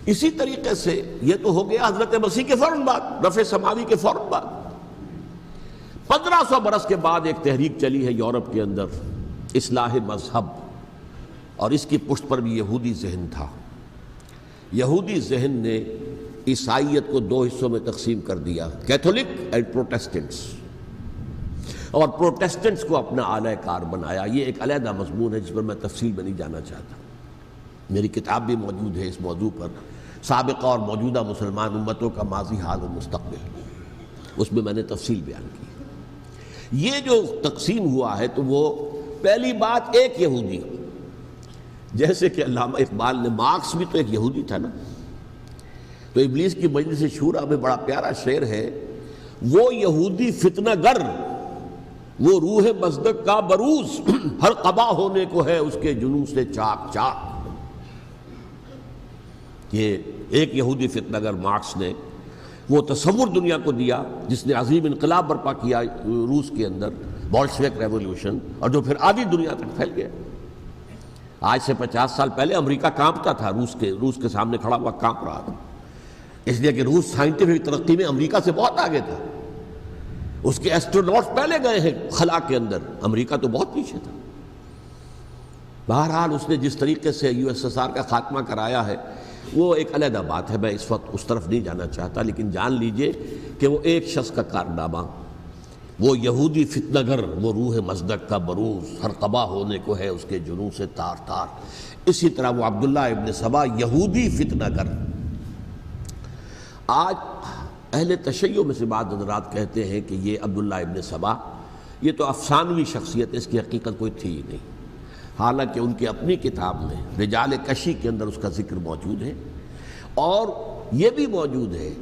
اسی طریقے سے یہ تو ہو گیا حضرت مسیح کے فوراً بعد، رفع سماوی کے فوراً بعد۔ 1500 برس کے بعد ایک تحریک چلی ہے یورپ کے اندر، اصلاح مذہب، اور اس کی پشت پر بھی یہودی ذہن تھا۔ یہودی ذہن نے عیسائیت کو 2 حصوں میں تقسیم کر دیا، کیتھولک اینڈ پروٹیسٹنٹس، اور پروٹیسٹنٹس کو اپنا اعلی کار بنایا۔ یہ ایک علیحدہ مضمون ہے جس پر میں تفصیل میں نہیں جانا چاہتا، میری کتاب بھی موجود ہے اس موضوع پر، سابقہ اور موجودہ مسلمان امتوں کا ماضی، حال و مستقبل، اس میں نے تفصیل بیان کی۔ یہ جو تقسیم ہوا ہے تو وہ پہلی بات ایک یہودی، جیسے کہ علامہ اقبال نے، مارکس بھی تو ایک یہودی تھا نا، تو ابلیس کی مجلس شورا میں بڑا پیارا شعر ہے، وہ یہودی فتنہ گر، وہ روح مصدق کا بروز، ہر قبا ہونے کو ہے اس کے جنوں سے چاک چاک۔ یہ ایک یہودی فتنہ گر مارکس نے وہ تصور دنیا کو دیا جس نے عظیم انقلاب برپا کیا روس کے اندر، بولشوک ریولوشن، اور جو پھر آدھی دنیا تک پھیل گیا۔ آج سے 50 سال پہلے امریکہ کانپتا تھا، روس کے سامنے کھڑا ہوا کانپ رہا تھا، اس لیے کہ روس سائنٹیفک ترقی میں امریکہ سے بہت آگے تھا، اس کے ایسٹروناٹس پہلے گئے ہیں خلا کے اندر، امریکہ تو بہت پیچھے تھا۔ بہرحال اس نے جس طریقے سے USSR کا خاتمہ کرایا ہے وہ ایک علیحدہ بات ہے، میں اس وقت اس طرف نہیں جانا چاہتا، لیکن جان لیجئے کہ وہ ایک شخص کا کارنامہ، وہ یہودی فتنہ گر، وہ روح مصدق کا بروز، ہر قبا ہونے کو ہے اس کے جنوں سے تار تار۔ اسی طرح وہ عبداللہ ابن سبا یہودی فتنہ گر۔ آج اہل تشیع میں سے بعض حضرات کہتے ہیں کہ یہ عبداللہ ابن سبا یہ تو افسانوی شخصیت ہے، اس کی حقیقت کوئی تھی ہی نہیں، حالانکہ ان کی اپنی کتاب میں رجال کشی کے اندر اس کا ذکر موجود ہے، اور یہ بھی موجود ہے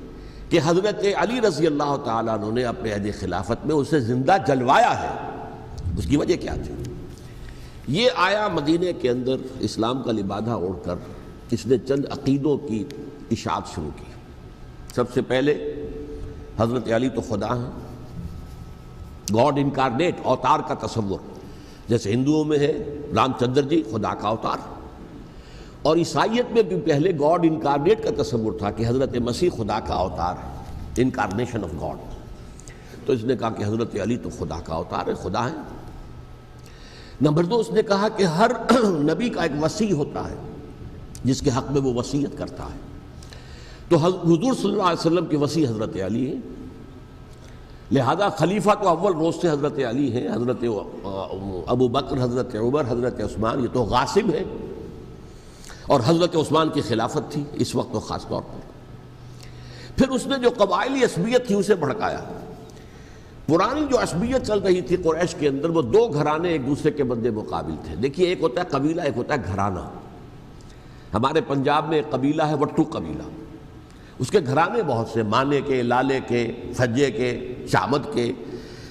کہ حضرت علی رضی اللہ تعالیٰ عنہ نے اپنے عہد خلافت میں اسے زندہ جلوایا ہے۔ اس کی وجہ کیا تھی؟ یہ آیا مدینے کے اندر اسلام کا لبادہ اوڑھ کر، اس نے چند عقیدوں کی اشاعت شروع کی۔ سب سے پہلے حضرت علی تو خدا ہیں، گاڈ انکارنیٹ، اوتار کا تصور، جیسے ہندوؤں میں ہے رام چندر جی خدا کا اوتار، اور عیسائیت میں بھی پہلے گاڈ انکارنیٹ کا تصور تھا کہ حضرت مسیح خدا کا اوتار ہے، انکارنیشن آف گاڈ۔ تو اس نے کہا کہ حضرت علی تو خدا کا اوتار ہے، خدا ہے۔ نمبر 2، اس نے کہا کہ ہر نبی کا ایک وصی ہوتا ہے جس کے حق میں وہ وصیت کرتا ہے، تو حضور صلی اللہ علیہ وسلم کے وصی حضرت علی ہیں، لہذا خلیفہ تو اول روز سے حضرت علی ہیں، حضرت ابو بکر، حضرت عمر، حضرت عثمان، یہ تو غاصب ہے، اور حضرت عثمان کی خلافت تھی اس وقت تو خاص طور پر۔ پھر اس نے جو قبائلی عصبیت تھی اسے بھڑکایا۔ پرانی جو عصبیت چل رہی تھی قریش کے اندر، وہ 2 گھرانے ایک دوسرے کے مد مقابل تھے۔ دیکھیے، ایک ہوتا ہے قبیلہ، ایک ہوتا ہے گھرانہ۔ ہمارے پنجاب میں ایک قبیلہ ہے وٹو قبیلہ، اس کے گھرانے بہت سے، مانے کے، لالے کے، سجے کے، شامت کے،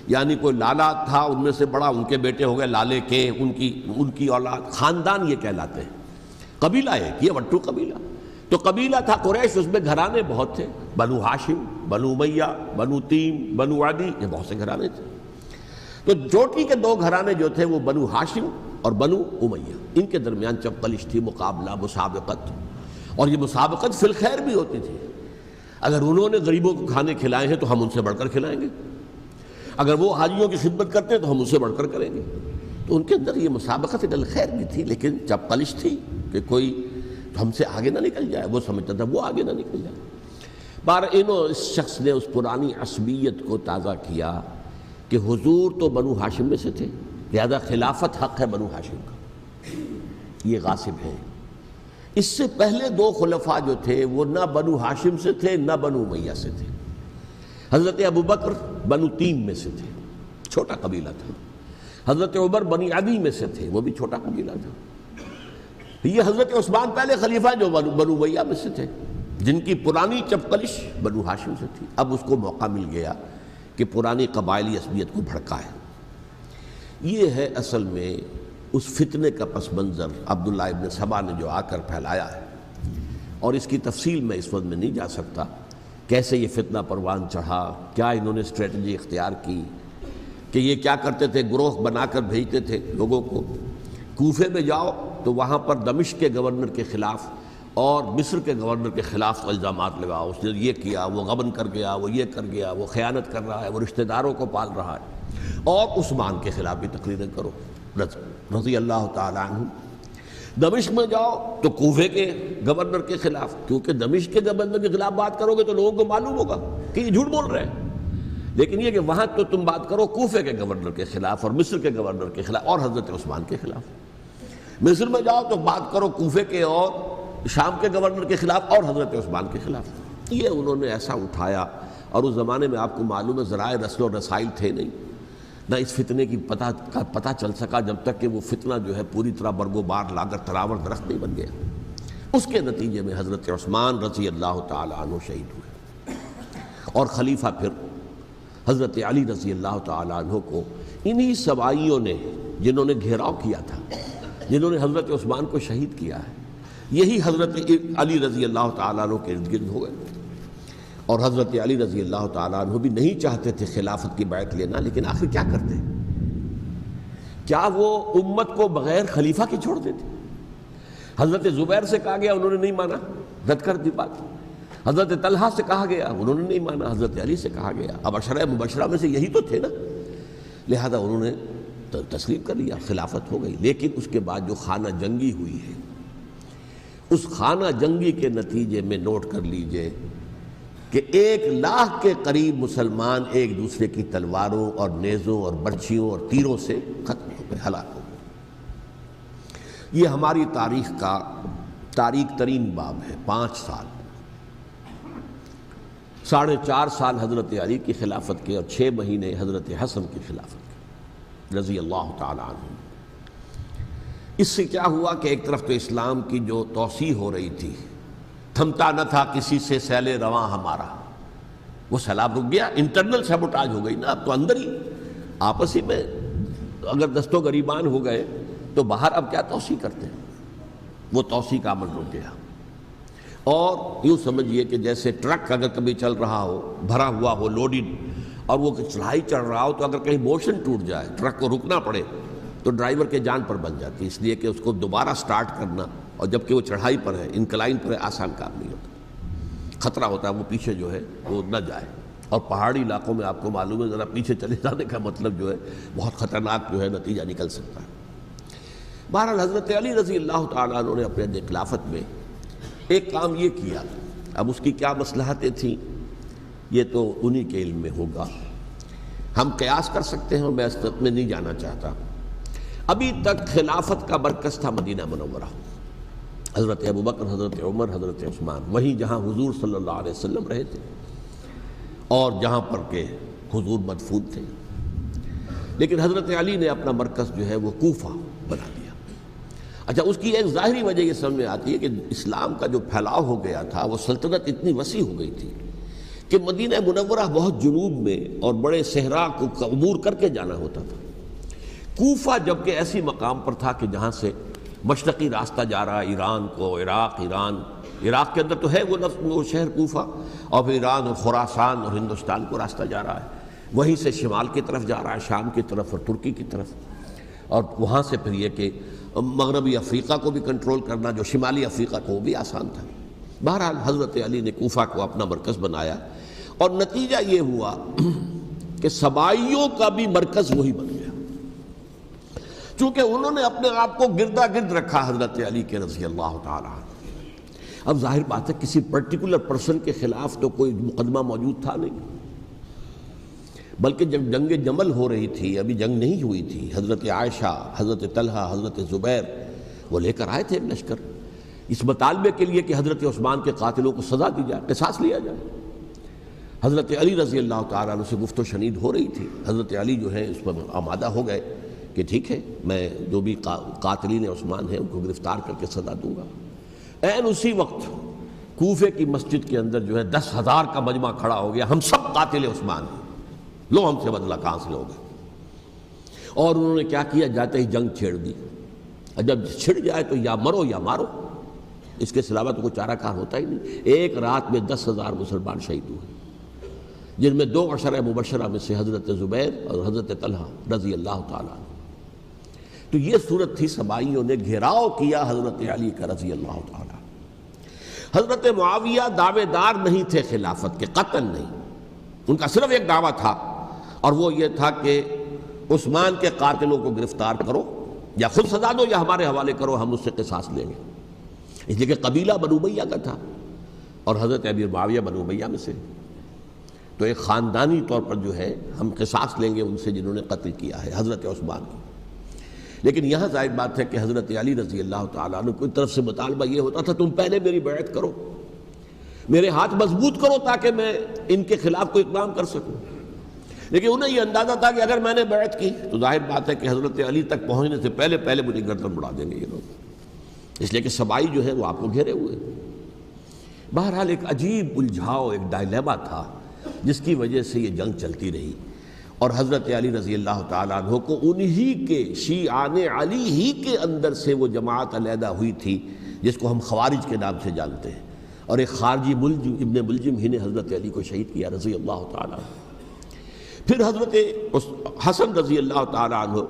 یعنی کوئی لالا تھا ان میں سے بڑا، ان کے بیٹے ہو گئے لالے کے، ان کی اولاد، خاندان یہ کہلاتے ہیں۔ قبیلہ ایک، یہ وٹو قبیلہ۔ تو قبیلہ تھا قریش، اس میں گھرانے بہت تھے، بنو ہاشم، بنو امیہ، بنو تیم، بنو عدی، یہ بہت سے گھرانے تھے۔ تو چوٹی کے 2 گھرانے جو تھے وہ بنو ہاشم اور بنو امیہ، ان کے درمیان چپقلش تھی، مقابلہ، مسابقت، اور یہ مسابقت فی الخیر بھی ہوتی تھی۔ اگر انہوں نے غریبوں کو کھانے کھلائے ہیں تو ہم ان سے بڑھ کر کھلائیں گے، اگر وہ حاجیوں کی خدمت کرتے ہیں تو ہم ان سے بڑھ کر کریں گے۔ تو ان کے اندر یہ مسابقت الخیر بھی تھی، لیکن چپقلش تھی کہ کوئی ہم سے آگے نہ نکل جائے، وہ سمجھتا تھا وہ آگے نہ نکل جائے۔ اس شخص نے اس پرانی عصبیت کو تازہ کیا کہ حضور تو بنو ہاشم میں سے تھے، لہذا خلافت حق ہے بنو ہاشم کا، یہ غاصب ہے۔ اس سے پہلے 2 خلفاء جو تھے وہ نہ بنو ہاشم سے تھے نہ بنو امیہ سے تھے۔ حضرت ابو بکر بنو تیم میں سے تھے، چھوٹا قبیلہ تھا۔ حضرت عمر بنی عدی میں سے تھے، وہ بھی چھوٹا قبیلہ تھا۔ یہ حضرت عثمان پہلے خلیفہ جو بنو امیہ میں سے تھے، جن کی پرانی چپقلش بنو ہاشم سے تھی۔ اب اس کو موقع مل گیا کہ پرانی قبائلی عصبیت کو بھڑکائے۔ یہ ہے اصل میں اس فتنے کا پس منظر عبداللہ ابن سبا نے جو آ کر پھیلایا ہے، اور اس کی تفصیل میں اس وقت میں نہیں جا سکتا، کیسے یہ فتنہ پروان چڑھا، کیا انہوں نے اسٹریٹجی اختیار کی، کہ یہ کیا کرتے تھے، گروہ بنا کر بھیجتے تھے لوگوں کو، کوفے میں جاؤ تو وہاں پر دمشق کے گورنر کے خلاف اور مصر کے گورنر کے خلاف الزامات لگاؤ، اس نے یہ کیا، وہ غبن کر گیا، وہ یہ کر گیا، وہ خیانت کر رہا ہے، وہ رشتہ داروں کو پال رہا ہے، اور عثمان کے خلاف بھی تقریریں کرو رضی اللہ تعالیٰ عنہ۔ دمشق میں جاؤ تو کوفے کے گورنر کے خلاف، کیونکہ دمشق کے گورنر کے خلاف بات کرو گے تو لوگوں کو معلوم ہوگا کہ یہ جھوٹ بول رہے ہیں، لیکن یہ کہ وہاں تو تم بات کرو کوفے کے گورنر کے خلاف اور مصر کے گورنر کے خلاف اور حضرت عثمان کے خلاف۔ مصر میں جاؤ تو بات کرو کوفے کے اور شام کے گورنر کے خلاف اور حضرت عثمان کے خلاف۔ یہ انہوں نے ایسا اٹھایا، اور اس زمانے میں آپ کو معلوم ہے ذرائع رسل و رسائل تھے نہیں، نہ اس فتنے کی پتہ چل سکا جب تک کہ وہ فتنہ جو ہے پوری طرح برگ و بار لا کر تراور درخت نہیں بن گیا۔ اس کے نتیجے میں حضرت عثمان رضی اللہ تعالیٰ عنہ شہید ہوئے، اور خلیفہ پھر حضرت علی رضی اللہ تعالیٰ عنہ کو انہی سوائیوں نے، جنہوں نے گھیراؤ کیا تھا، جنہوں نے حضرت عثمان کو شہید کیا ہے، یہی حضرت علی رضی اللہ تعالیٰ عنہ کے ارد گرد ہوئے۔ اور حضرت علی رضی اللہ تعالیٰ عنہ بھی نہیں چاہتے تھے خلافت کی بیعت لینا، لیکن آخر کیا کرتے؟ کیا وہ امت کو بغیر خلیفہ کے چھوڑ دیتے؟ حضرت زبیر سے کہا گیا، انہوں نے نہیں مانا، رد کر دی بات۔ حضرت طلحہ سے کہا گیا، انہوں نے نہیں مانا، حضرت علی سے کہا گیا، اب عشرہ مبشرہ میں سے یہی تو تھے نا، لہذا انہوں نے تسلیم کر لیا، خلافت ہو گئی۔ لیکن اس کے بعد جو خانہ جنگی ہوئی ہے، اس خانہ جنگی کے نتیجے میں نوٹ کر لیجئے کہ 1,00,000 کے قریب مسلمان ایک دوسرے کی تلواروں اور نیزوں اور برچھیوں اور تیروں سے ختم ہو گئے، ہلاک ہو گئے۔ یہ ہماری تاریخ کا تاریک ترین باب ہے۔ 5 سال، 4.5 سال حضرت علی کی خلافت کے، اور 6 مہینے حضرت حسن کی خلافت کے رضی اللہ تعالیٰ عنہ۔ اس سے کیا ہوا کہ ایک طرف تو اسلام کی جو توسیع ہو رہی تھی، تھمتا نہ تھا کسی سے سیل رواں ہمارا، وہ سیلاب رک گیا، انٹرنل سیبوٹاج ہو گئی نا، اب تو اندر ہی آپس ہی میں اگر دست و گریبان ہو گئے تو باہر اب کیا توسیع کرتے ہیں، وہ توسیع کا عمل رک گیا۔ اور یوں سمجھیے کہ جیسے ٹرک اگر کبھی چل رہا ہو، بھرا ہوا ہو، لوڈڈ، اور وہ چڑھائی چڑھ رہا ہو، تو اگر کہیں موشن ٹوٹ جائے، ٹرک کو رکنا پڑے، تو ڈرائیور کے جان پر بن جاتی، اس لیے کہ اس کو دوبارہ سٹارٹ کرنا، اور جبکہ وہ چڑھائی پر ہے، انکلائن پر ہے، آسان کام نہیں ہوتا، خطرہ ہوتا ہے وہ پیچھے جو ہے وہ نہ جائے۔ اور پہاڑی علاقوں میں آپ کو معلوم ہے ذرا پیچھے چلے جانے کا مطلب جو ہے بہت خطرناک جو ہے نتیجہ نکل سکتا ہے۔ بہرحال حضرت علی رضی اللہ تعالیٰ عنہ نے اپنے خلافت میں ایک کام یہ کیا، اب اس کی کیا مصلحتیں تھیں یہ تو انہی کے علم میں ہوگا، ہم قیاس کر سکتے ہیں، اور میں اس میں نہیں جانا چاہتا۔ ابھی تک خلافت کا مرکز تھا مدینہ منورہ، حضرت ابوبکر، حضرت عمر، حضرت عثمان، وہیں جہاں حضور صلی اللہ علیہ وسلم رہے تھے اور جہاں پر کہ حضور مدفون تھے۔ لیکن حضرت علی نے اپنا مرکز جو ہے وہ کوفہ بنا دیا۔ اچھا، اس کی ایک ظاہری وجہ یہ سمجھ میں آتی ہے کہ اسلام کا جو پھیلاؤ ہو گیا تھا، وہ سلطنت اتنی وسیع ہو گئی تھی کہ مدینہ منورہ بہت جنوب میں اور بڑے صحرا کو عبور کر کے جانا ہوتا تھا۔ کوفہ جبکہ ایسی مقام پر تھا کہ جہاں سے مشرقی راستہ جا رہا ہے ایران کو، عراق کے اندر تو ہے وہ شہر کوفہ، اور پھر ایران اور خراسان اور ہندوستان کو راستہ جا رہا ہے، وہیں سے شمال کی طرف جا رہا ہے، شام کی طرف اور ترکی کی طرف، اور وہاں سے پھر یہ کہ مغربی افریقہ کو بھی کنٹرول کرنا، جو شمالی افریقہ کو، وہ بھی آسان تھا۔ بہرحال حضرت علی نے کوفہ کو اپنا مرکز بنایا، اور نتیجہ یہ ہوا کہ سبائیوں کا بھی مرکز وہی بن گیا، چونکہ انہوں نے اپنے آپ کو گردا گرد رکھا حضرت علی کے رضی اللہ تعالیٰ عنہ۔ اب ظاہر بات ہے کسی پرٹیکولر پرسن کے خلاف تو کوئی مقدمہ موجود تھا نہیں، بلکہ جب جنگ جمل ہو رہی تھی، ابھی جنگ نہیں ہوئی تھی، حضرت عائشہ، حضرت طلحہ، حضرت زبیر وہ لے کر آئے تھے ایک لشکر، اس مطالبے کے لیے کہ حضرت عثمان کے قاتلوں کو سزا دی جائے، قصاص لیا جائے۔ حضرت علی رضی اللہ تعالیٰ عنہ سے گفت و شنید ہو رہی تھی، حضرت علی جو ہے اس پر آمادہ ہو گئے کہ ٹھیک ہے، میں جو بھی قاتلین عثمان ہیں ان کو گرفتار کر کے سزا دوں گا۔ عین اسی وقت کوفے کی مسجد کے اندر جو ہے 10,000 کا مجمع کھڑا ہو گیا، ہم سب قاتل عثمان ہیں، لو ہم سے بدلہ کہاں سے لوگے. اور انہوں نے کیا کیا؟ جاتے ہی جنگ چھیڑ دی. جب چھڑ جائے تو یا مرو یا مارو، اس کے سلاوہ تو کوئی چارہ کار ہوتا ہی نہیں. ایک رات میں 10,000 مسلمان شہید ہوئے، جن میں 2 عشرہ مبشرہ میں سے حضرت زبیر اور حضرت طلحہ رضی اللہ تعالیٰ عنہ. تو یہ صورت تھی، سبائیوں نے گھیراؤ کیا حضرت علی کا رضی اللہ تعالیٰ. حضرت معاویہ دعوے دار نہیں تھے خلافت کے، قطعاً نہیں. ان کا صرف ایک دعویٰ تھا، اور وہ یہ تھا کہ عثمان کے قاتلوں کو گرفتار کرو، یا خود سزا دو یا ہمارے حوالے کرو، ہم اس سے قصاص لیں گے. اس لیے کہ قبیلہ بنو امیہ کا تھا، اور حضرت امیر معاویہ بنو امیہ میں سے. تو ایک خاندانی طور پر جو ہے ہم قصاص لیں گے ان سے جنہوں نے قتل کیا ہے حضرت عثمان کو. لیکن یہاں ظاہر بات ہے کہ حضرت علی رضی اللہ تعالیٰ عنہ کی طرف سے مطالبہ یہ ہوتا تھا تم پہلے میری بیعت کرو، میرے ہاتھ مضبوط کرو تاکہ میں ان کے خلاف کوئی اقدام کر سکوں. لیکن انہیں یہ اندازہ تھا کہ اگر میں نے بیعت کی تو ظاہر بات ہے کہ حضرت علی تک پہنچنے سے پہلے مجھے گردن اڑا دیں گے یہ لوگ. اس لیے کہ سبائی جو ہے وہ آپ کو گھیرے ہوئے. بہرحال ایک عجیب الجھاؤ، ایک ڈائلیما تھا جس کی وجہ سے یہ جنگ چلتی رہی. اور حضرت علی رضی اللہ تعالیٰ عنہ کو انہی کے شیعان علی ہی کے اندر سے وہ جماعت علیحدہ ہوئی تھی جس کو ہم خوارج کے نام سے جانتے ہیں. اور ایک خارجی ابن ملجم ہی نے حضرت علی کو شہید کیا رضی اللہ تعالیٰ عنہ. پھر حضرت حسن رضی اللہ تعالیٰ عنہ،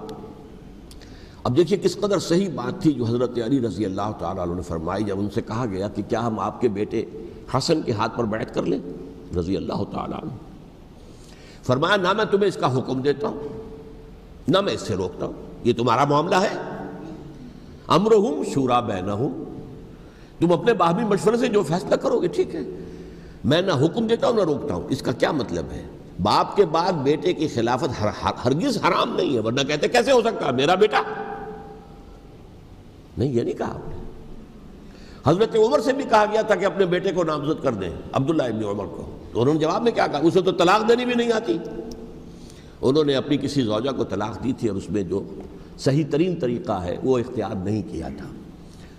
اب دیکھیے کس قدر صحیح بات تھی جو حضرت علی رضی اللہ تعالیٰ عنہ نے فرمائی جب ان سے کہا گیا کہ کیا ہم آپ کے بیٹے حسن کے ہاتھ پر بیعت کر لیں رضی اللہ تعالیٰ عنہ. فرمایا نہ میں تمہیں اس کا حکم دیتا ہوں نہ میں اس سے روکتا ہوں، یہ تمہارا معاملہ ہے. امرہم شورا بینہم، تم اپنے باہمی مشورے سے جو فیصلہ کرو گے ٹھیک ہے، میں نہ حکم دیتا ہوں نہ روکتا ہوں. اس کا کیا مطلب ہے؟ باپ کے بعد بیٹے کی خلافت ہرگز حرام نہیں ہے، ورنہ کہتے کیسے ہو سکتا ہے میرا بیٹا؟ نہیں، یہ نہیں کہا آپ نے. حضرت عمر سے بھی کہا گیا تھا کہ اپنے بیٹے کو نامزد کر دیں، عبداللہ ابن عمر کو. تو انہوں نے جواب میں کیا کہا؟ اسے تو طلاق دینی بھی نہیں آتی. انہوں نے اپنی کسی زوجہ کو طلاق دی تھی اور اس میں جو صحیح ترین طریقہ ہے وہ اختیار نہیں کیا تھا.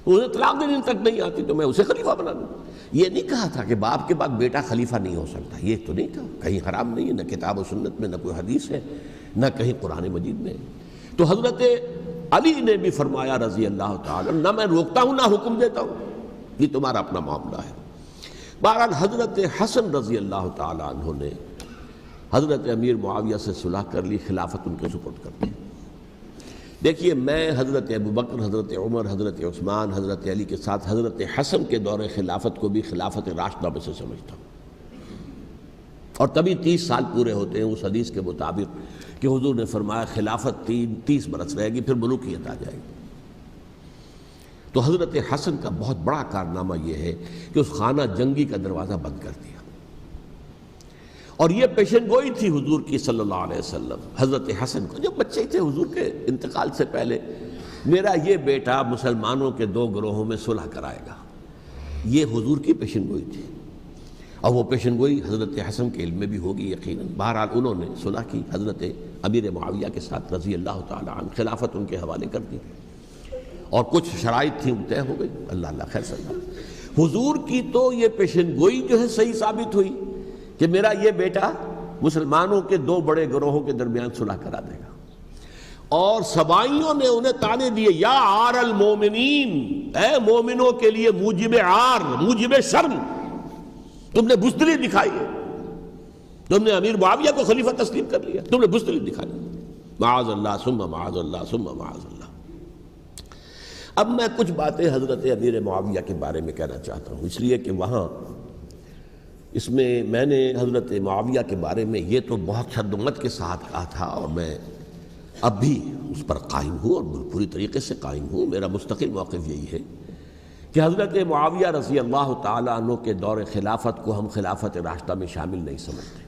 انہیں طلاق دینی تک نہیں آتی تو میں اسے خلیفہ بنا دوں. یہ نہیں کہا تھا کہ باپ کے بعد بیٹا خلیفہ نہیں ہو سکتا، یہ تو نہیں تھا. کہیں حرام نہیں ہے، نہ کتاب و سنت میں، نہ کوئی حدیث ہے، نہ کہیں قرآن مجید میں. تو حضرت علی نے بھی فرمایا رضی اللہ تعالیٰ نہ میں روکتا ہوں نہ حکم دیتا ہوں، یہ تمہارا اپنا معاملہ ہے. بہرحال حضرت حسن رضی اللہ تعالیٰ عنہ نے حضرت امیر معاویہ سے صلح کر لی، خلافت ان کے سپرد کر دی. دیکھیے میں حضرت ابوبکر، حضرت عمر، حضرت عثمان، حضرت علی کے ساتھ حضرت حسن کے دور خلافت کو بھی خلافت راشدہ میں سے سمجھتا ہوں. اور تبھی 30 سال پورے ہوتے ہیں اس حدیث کے مطابق کہ حضور نے فرمایا خلافت 30 برس رہے گی پھر ملوکیت آ جائے گی. تو حضرت حسن کا بہت بڑا کارنامہ یہ ہے کہ اس خانہ جنگی کا دروازہ بند کر دیا. اور یہ پیشن گوئی تھی حضور کی صلی اللہ علیہ وسلم حضرت حسن کو جب بچے تھے حضور کے انتقال سے پہلے. میرا یہ بیٹا مسلمانوں کے 2 گروہوں میں صلح کرائے گا، یہ حضور کی پیشن گوئی تھی. اور وہ پیشن گوئی حضرت حسن کے علم میں بھی ہوگی یقیناً. بہرحال انہوں نے صلح کی حضرت امیر معاویہ کے ساتھ رضی اللہ تعالیٰ عنہ، خلافت ان کے حوالے کر دی. اور کچھ شرائط تھیں طے ہو گئی. اللہ خیر صلی اللہ. حضور کی تو یہ پیشن گوئی جو ہے صحیح ثابت ہوئی کہ میرا یہ بیٹا مسلمانوں کے 2 بڑے گروہوں کے درمیان صلح کرا دے گا. اور سبائیوں نے انہیں تانے دیے یا عار المومنین، اے مومنوں کے لیے موجب عار، موجب شرم تم نے بزدلی دکھائی ہے، تم نے امیر معاویہ کو خلیفہ تسلیم کر لیا، تم نے بزدلی دکھائی. معاذ اللہ ثم معاذ اللہ ثم معاذ اللہ. اب میں کچھ باتیں حضرت امیر معاویہ کے بارے میں کہنا چاہتا ہوں، اس لیے کہ وہاں اس میں میں نے حضرت معاویہ کے بارے میں یہ تو بہت شدت کے ساتھ کہا تھا، اور میں اب بھی اس پر قائم ہوں اور پوری طریقے سے قائم ہوں. میرا مستقل موقف یہی ہے کہ حضرت معاویہ رضی اللہ تعالیٰ عنہ کے دور خلافت کو ہم خلافت راشدہ میں شامل نہیں سمجھتے،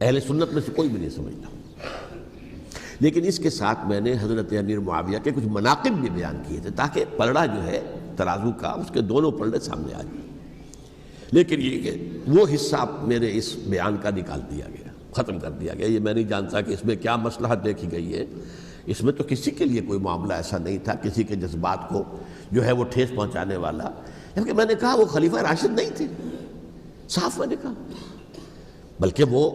اہل سنت میں سے کوئی بھی نہیں سمجھتا. لیکن اس کے ساتھ میں نے حضرت امیر معاویہ کے کچھ مناقب بھی بیان کیے تھے تاکہ پلڑا جو ہے ترازو کا اس کے دونوں پلڑے سامنے آ جائیں. لیکن یہ کہ وہ حصہ میرے اس بیان کا نکال دیا گیا، ختم کر دیا گیا. یہ میں نہیں جانتا کہ اس میں کیا مصلحت دیکھی گئی ہے. اس میں تو کسی کے لیے کوئی معاملہ ایسا نہیں تھا کسی کے جذبات کو جو ہے وہ ٹھیس پہنچانے والا. کیونکہ میں نے کہا وہ خلیفہ راشد نہیں تھے، صاف میں نے کہا، بلکہ وہ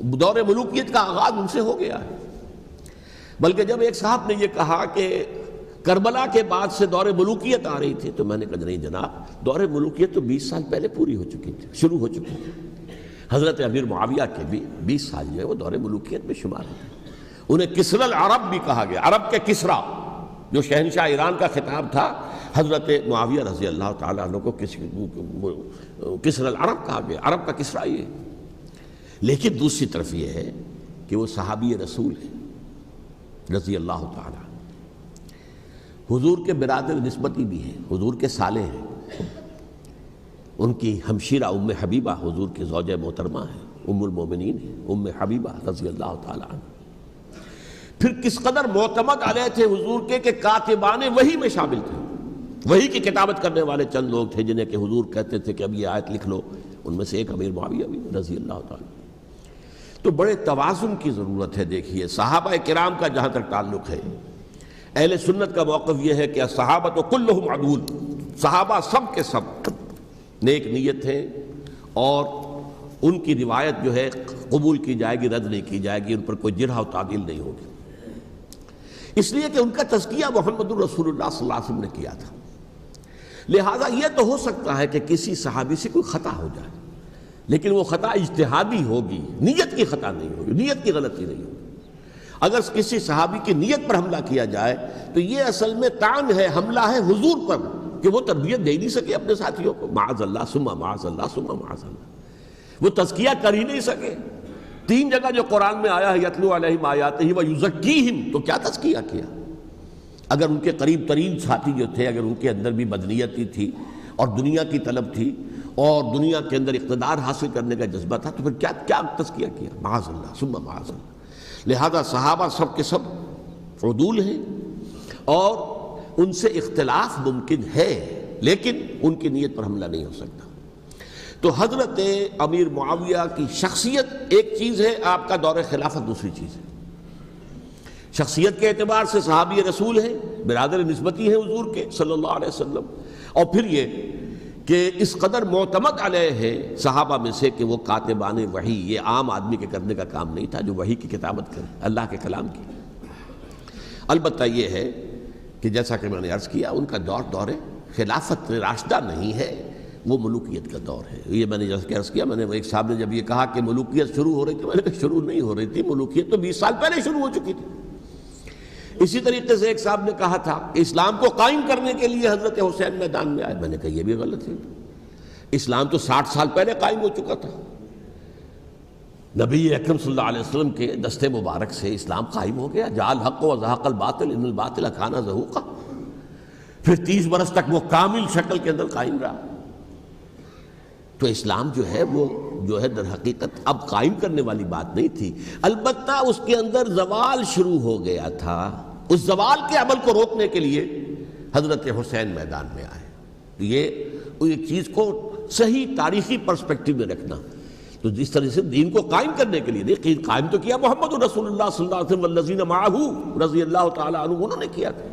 دور ملوکیت کا آغاز ان سے ہو گیا ہے۔ بلکہ جب ایک صاحب نے یہ کہا کہ کربلا کے بعد سے دور ملوکیت آ رہی تھی، تو میں نے کہا نہیں جناب، دور ملوکیت تو 20 سال پہلے پوری ہو چکی تھی، شروع ہو چکی تھی۔ حضرت امیر معاویہ کے بھی 20 سال جو ہے وہ دور ملوکیت میں شمار ہوتے ہیں۔ انہیں کسری العرب بھی کہا گیا، عرب کے کسریٰ، جو شہنشاہ ایران کا خطاب تھا، حضرت معاویہ رضی اللہ تعالیٰ عنہ کو کسری العرب کہا گیا، عرب کا کسریٰ یہ۔ لیکن دوسری طرف یہ ہے کہ وہ صحابی رسول ہیں رضی اللہ تعالیٰ، حضور کے برادر نسبتی بھی ہیں، حضور کے سالے ہیں، ان کی ہمشیرہ ام حبیبہ حضور کی زوجہ محترمہ ہیں، ام المومنین ہیں، ام حبیبہ رضی اللہ تعالیٰ عنہ۔ پھر کس قدر معتمد علیہ تھے حضور کے کہ کاتبان وحی میں شامل تھے، وحی کی کتابت کرنے والے چند لوگ تھے جنہیں کہ حضور کہتے تھے کہ اب یہ آیت لکھ لو، ان میں سے ایک امیر معاویہ بھی رضی اللہ تعالیٰ۔ تو بڑے توازن کی ضرورت ہے۔ دیکھیے صحابہ کرام کا جہاں تک تعلق ہے، اہل سنت کا موقف یہ ہے کہ صحابہ تو کلہم عدول، صحابہ سب کے سب نیک نیت ہیں، اور ان کی روایت جو ہے قبول کی جائے گی، رد نہیں کی جائے گی، ان پر کوئی جرح و تعدیل نہیں ہوگی، اس لیے کہ ان کا تزکیہ محمد الرسول اللہ صلی اللہ علیہ وسلم نے کیا تھا۔ لہٰذا یہ تو ہو سکتا ہے کہ کسی صحابی سے کوئی خطا ہو جائے، لیکن وہ خطا اجتہادی ہوگی، نیت کی خطا نہیں ہوگی، نیت کی غلطی نہیں ہوگی۔ اگر کسی صحابی کی نیت پر حملہ کیا جائے تو یہ اصل میں طعن ہے، حملہ ہے حضور پر کہ وہ تربیت دے ہی نہیں سکے اپنے ساتھیوں کو، معاذ اللہ ثم معاذ اللہ ثم معاذ اللہ، وہ تزکیہ کر ہی نہیں سکے۔ 3 جگہ جو قرآن میں آیا ہے یتلو علیہم آیاتہ ویزکیہم، تو کیا تزکیہ کیا؟ اگر ان کے قریب ترین ساتھی جو تھے، اگر ان کے اندر بھی بدنیتی تھی اور دنیا کی طلب تھی اور دنیا کے اندر اقتدار حاصل کرنے کا جذبہ تھا، تو پھر کیا تزکیہ کیا؟ معاذ اللہ ثم معاذ اللہ۔ لہذا صحابہ سب کے سب عدول ہیں، اور ان سے اختلاف ممکن ہے، لیکن ان کی نیت پر حملہ نہیں ہو سکتا۔ تو حضرت امیر معاویہ کی شخصیت ایک چیز ہے، آپ کا دور خلافت دوسری چیز ہے۔ شخصیت کے اعتبار سے صحابی رسول ہیں، برادر نسبتی ہیں حضور کے صلی اللہ علیہ وسلم، اور پھر یہ کہ اس قدر معتمد علیہ ہے صحابہ میں سے کہ وہ کاتبان وحی، یہ عام آدمی کے کرنے کا کام نہیں تھا جو وحی کی کتابت کرے، اللہ کے کلام کی۔ البتہ یہ ہے کہ جیسا کہ میں نے عرض کیا، ان کا دور خلافت راشدہ نہیں ہے، وہ ملوکیت کا دور ہے۔ یہ میں نے جیسا کہ عرض کیا، میں نے ایک صاحب نے جب یہ کہا کہ ملوکیت شروع ہو رہی تھی، میں نے کہا شروع نہیں ہو رہی تھی، ملوکیت تو 20 سال پہلے شروع ہو چکی تھی۔ اسی طریقے سے ایک صاحب نے کہا تھا کہ اسلام کو قائم کرنے کے لیے حضرت حسین میدان میں آئے، میں نے کہا یہ بھی غلط ہے، اسلام تو 60 سال پہلے قائم ہو چکا تھا، نبی اکرم صلی اللہ علیہ وسلم کے دست مبارک سے اسلام قائم ہو گیا، جاء الحق وزهق الباطل ان الباطل کان زہوقا، پھر 30 برس تک وہ کامل شکل کے اندر قائم رہا۔ تو اسلام جو ہے وہ در حقیقت اب قائم کرنے والی بات نہیں تھی، البتہ اس کے اندر زوال شروع ہو گیا تھا، اس زوال کے عمل کو روکنے کے لیے حضرت حسین میدان میں آئے۔ یہ ایک چیز کو صحیح تاریخی پرسپیکٹو میں رکھنا، تو جس طرح سے دین کو قائم کرنے کے لیے دیکھیں، قائم تو کیا محمد رسول اللہ صلی اللہ علیہ وسلم والذین معہ رضی اللہ تعالیٰ عنہ، انہوں نے کیا تھا۔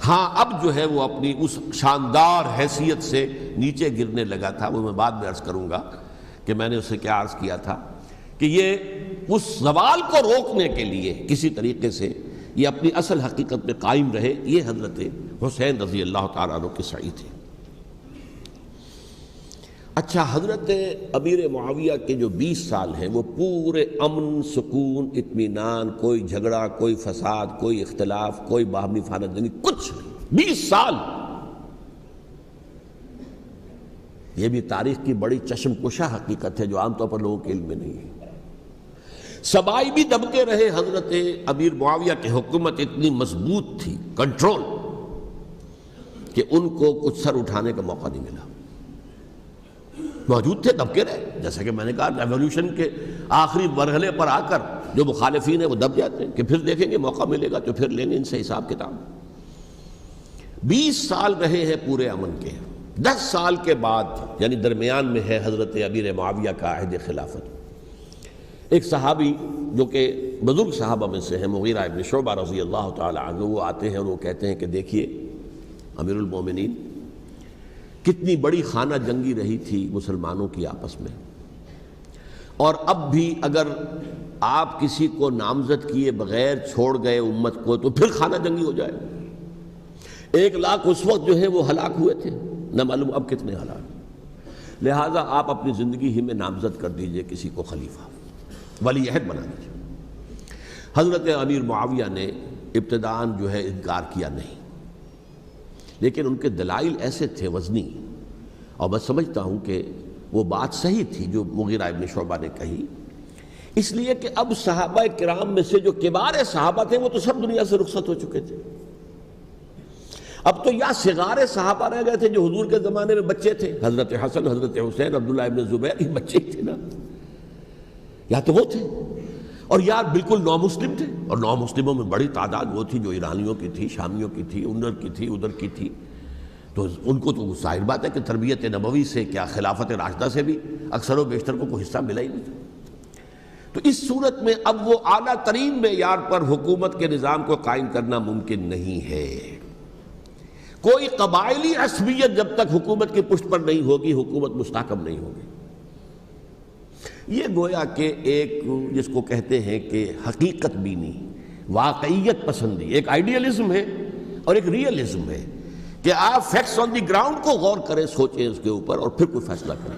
ہاں اب جو ہے وہ اپنی اس شاندار حیثیت سے نیچے گرنے لگا تھا، وہ میں بعد میں عرض کروں گا کہ میں نے اسے کیا عرض کیا تھا کہ یہ اس زوال کو روکنے کے لیے کسی طریقے سے یہ اپنی اصل حقیقت میں قائم رہے، یہ حضرت حسین رضی اللہ تعالیٰ عنہ کی سعی تھی۔ اچھا، حضرت امیر معاویہ کے جو 20 سال ہیں وہ پورے امن، سکون، اطمینان، کوئی جھگڑا، کوئی فساد، کوئی اختلاف، کوئی باہمی فانت جنگی، کچھ نہیں، 20 سال۔ یہ بھی تاریخ کی بڑی چشم کشا حقیقت ہے جو عام طور پر لوگوں کے علم میں نہیں ہے۔ سبائی بھی دبکے رہے، حضرت امیر معاویہ کی حکومت اتنی مضبوط تھی، کنٹرول، کہ ان کو کچھ سر اٹھانے کا موقع نہیں ملا، موجود تھے، دب کے رہے۔ جیسا کہ میں نے کہا، ریولوشن کے آخری مرحلے پر آ کر جو مخالفین ہیں وہ دب جاتے ہیں کہ پھر دیکھیں گے، موقع ملے گا تو پھر لیں گے ان سے حساب کتاب۔ 20 سال رہے ہیں پورے امن کے۔ 10 سال کے بعد یعنی درمیان میں ہے حضرت امیر معاویہ کا عہد خلافت۔ ایک صحابی جو کہ بزرگ صحابہ میں سے ہیں، مغیرہ ابن شعبہ رضی اللہ تعالی عنہ، وہ آتے ہیں اور وہ کہتے ہیں کہ دیکھیے امیر المومنین، کتنی بڑی خانہ جنگی رہی تھی مسلمانوں کی آپس میں، اور اب بھی اگر آپ کسی کو نامزد کیے بغیر چھوڑ گئے امت کو تو پھر خانہ جنگی ہو جائے. 1 لاکھ اس وقت جو ہے وہ ہلاک ہوئے تھے، نہ معلوم اب کتنے ہلاک. لہٰذا آپ اپنی زندگی ہی میں نامزد کر دیجئے کسی کو خلیفہ، ولی عہد بنا دیجئے. حضرت امیر معاویہ نے ابتداً جو ہے انکار کیا نہیں، لیکن ان کے دلائل ایسے تھے وزنی، اور میں سمجھتا ہوں کہ وہ بات صحیح تھی جو مغیرہ ابن شعبہ نے کہی، اس لیے کہ اب صحابہ کرام میں سے جو کبار صحابہ تھے وہ تو سب دنیا سے رخصت ہو چکے تھے. اب تو یا صغار صحابہ رہ گئے تھے جو حضور کے زمانے میں بچے تھے، حضرت حسن، حضرت حسین، عبداللہ ابن زبیر، یہ بچے ہی تھے نا، یا تو وہ تھے، اور یا بالکل نو مسلم تھے. اور نو مسلموں میں بڑی تعداد وہ تھی جو ایرانیوں کی تھی، شامیوں کی تھی، ادھر کی تھی، ادھر کی تھی. تو ان کو تو ظاہر بات ہے کہ تربیت نبوی سے کیا خلافت راشدہ سے بھی اکثر و بیشتر کو کوئی حصہ ملا ہی نہیں تھا. تو اس صورت میں اب وہ اعلیٰ ترین معیار پر حکومت کے نظام کو قائم کرنا ممکن نہیں ہے. کوئی قبائلی عصبیت جب تک حکومت کی پشت پر نہیں ہوگی، حکومت مستحکم نہیں ہوگی. یہ گویا کہ ایک جس کو کہتے ہیں کہ حقیقت بینی، واقعیت پسندی، ایک آئیڈیلزم ہے اور ایک ریئلزم ہے کہ آپ فیکٹس آن دی گراؤنڈ کو غور کریں، سوچیں اس کے اوپر اور پھر کوئی فیصلہ کریں.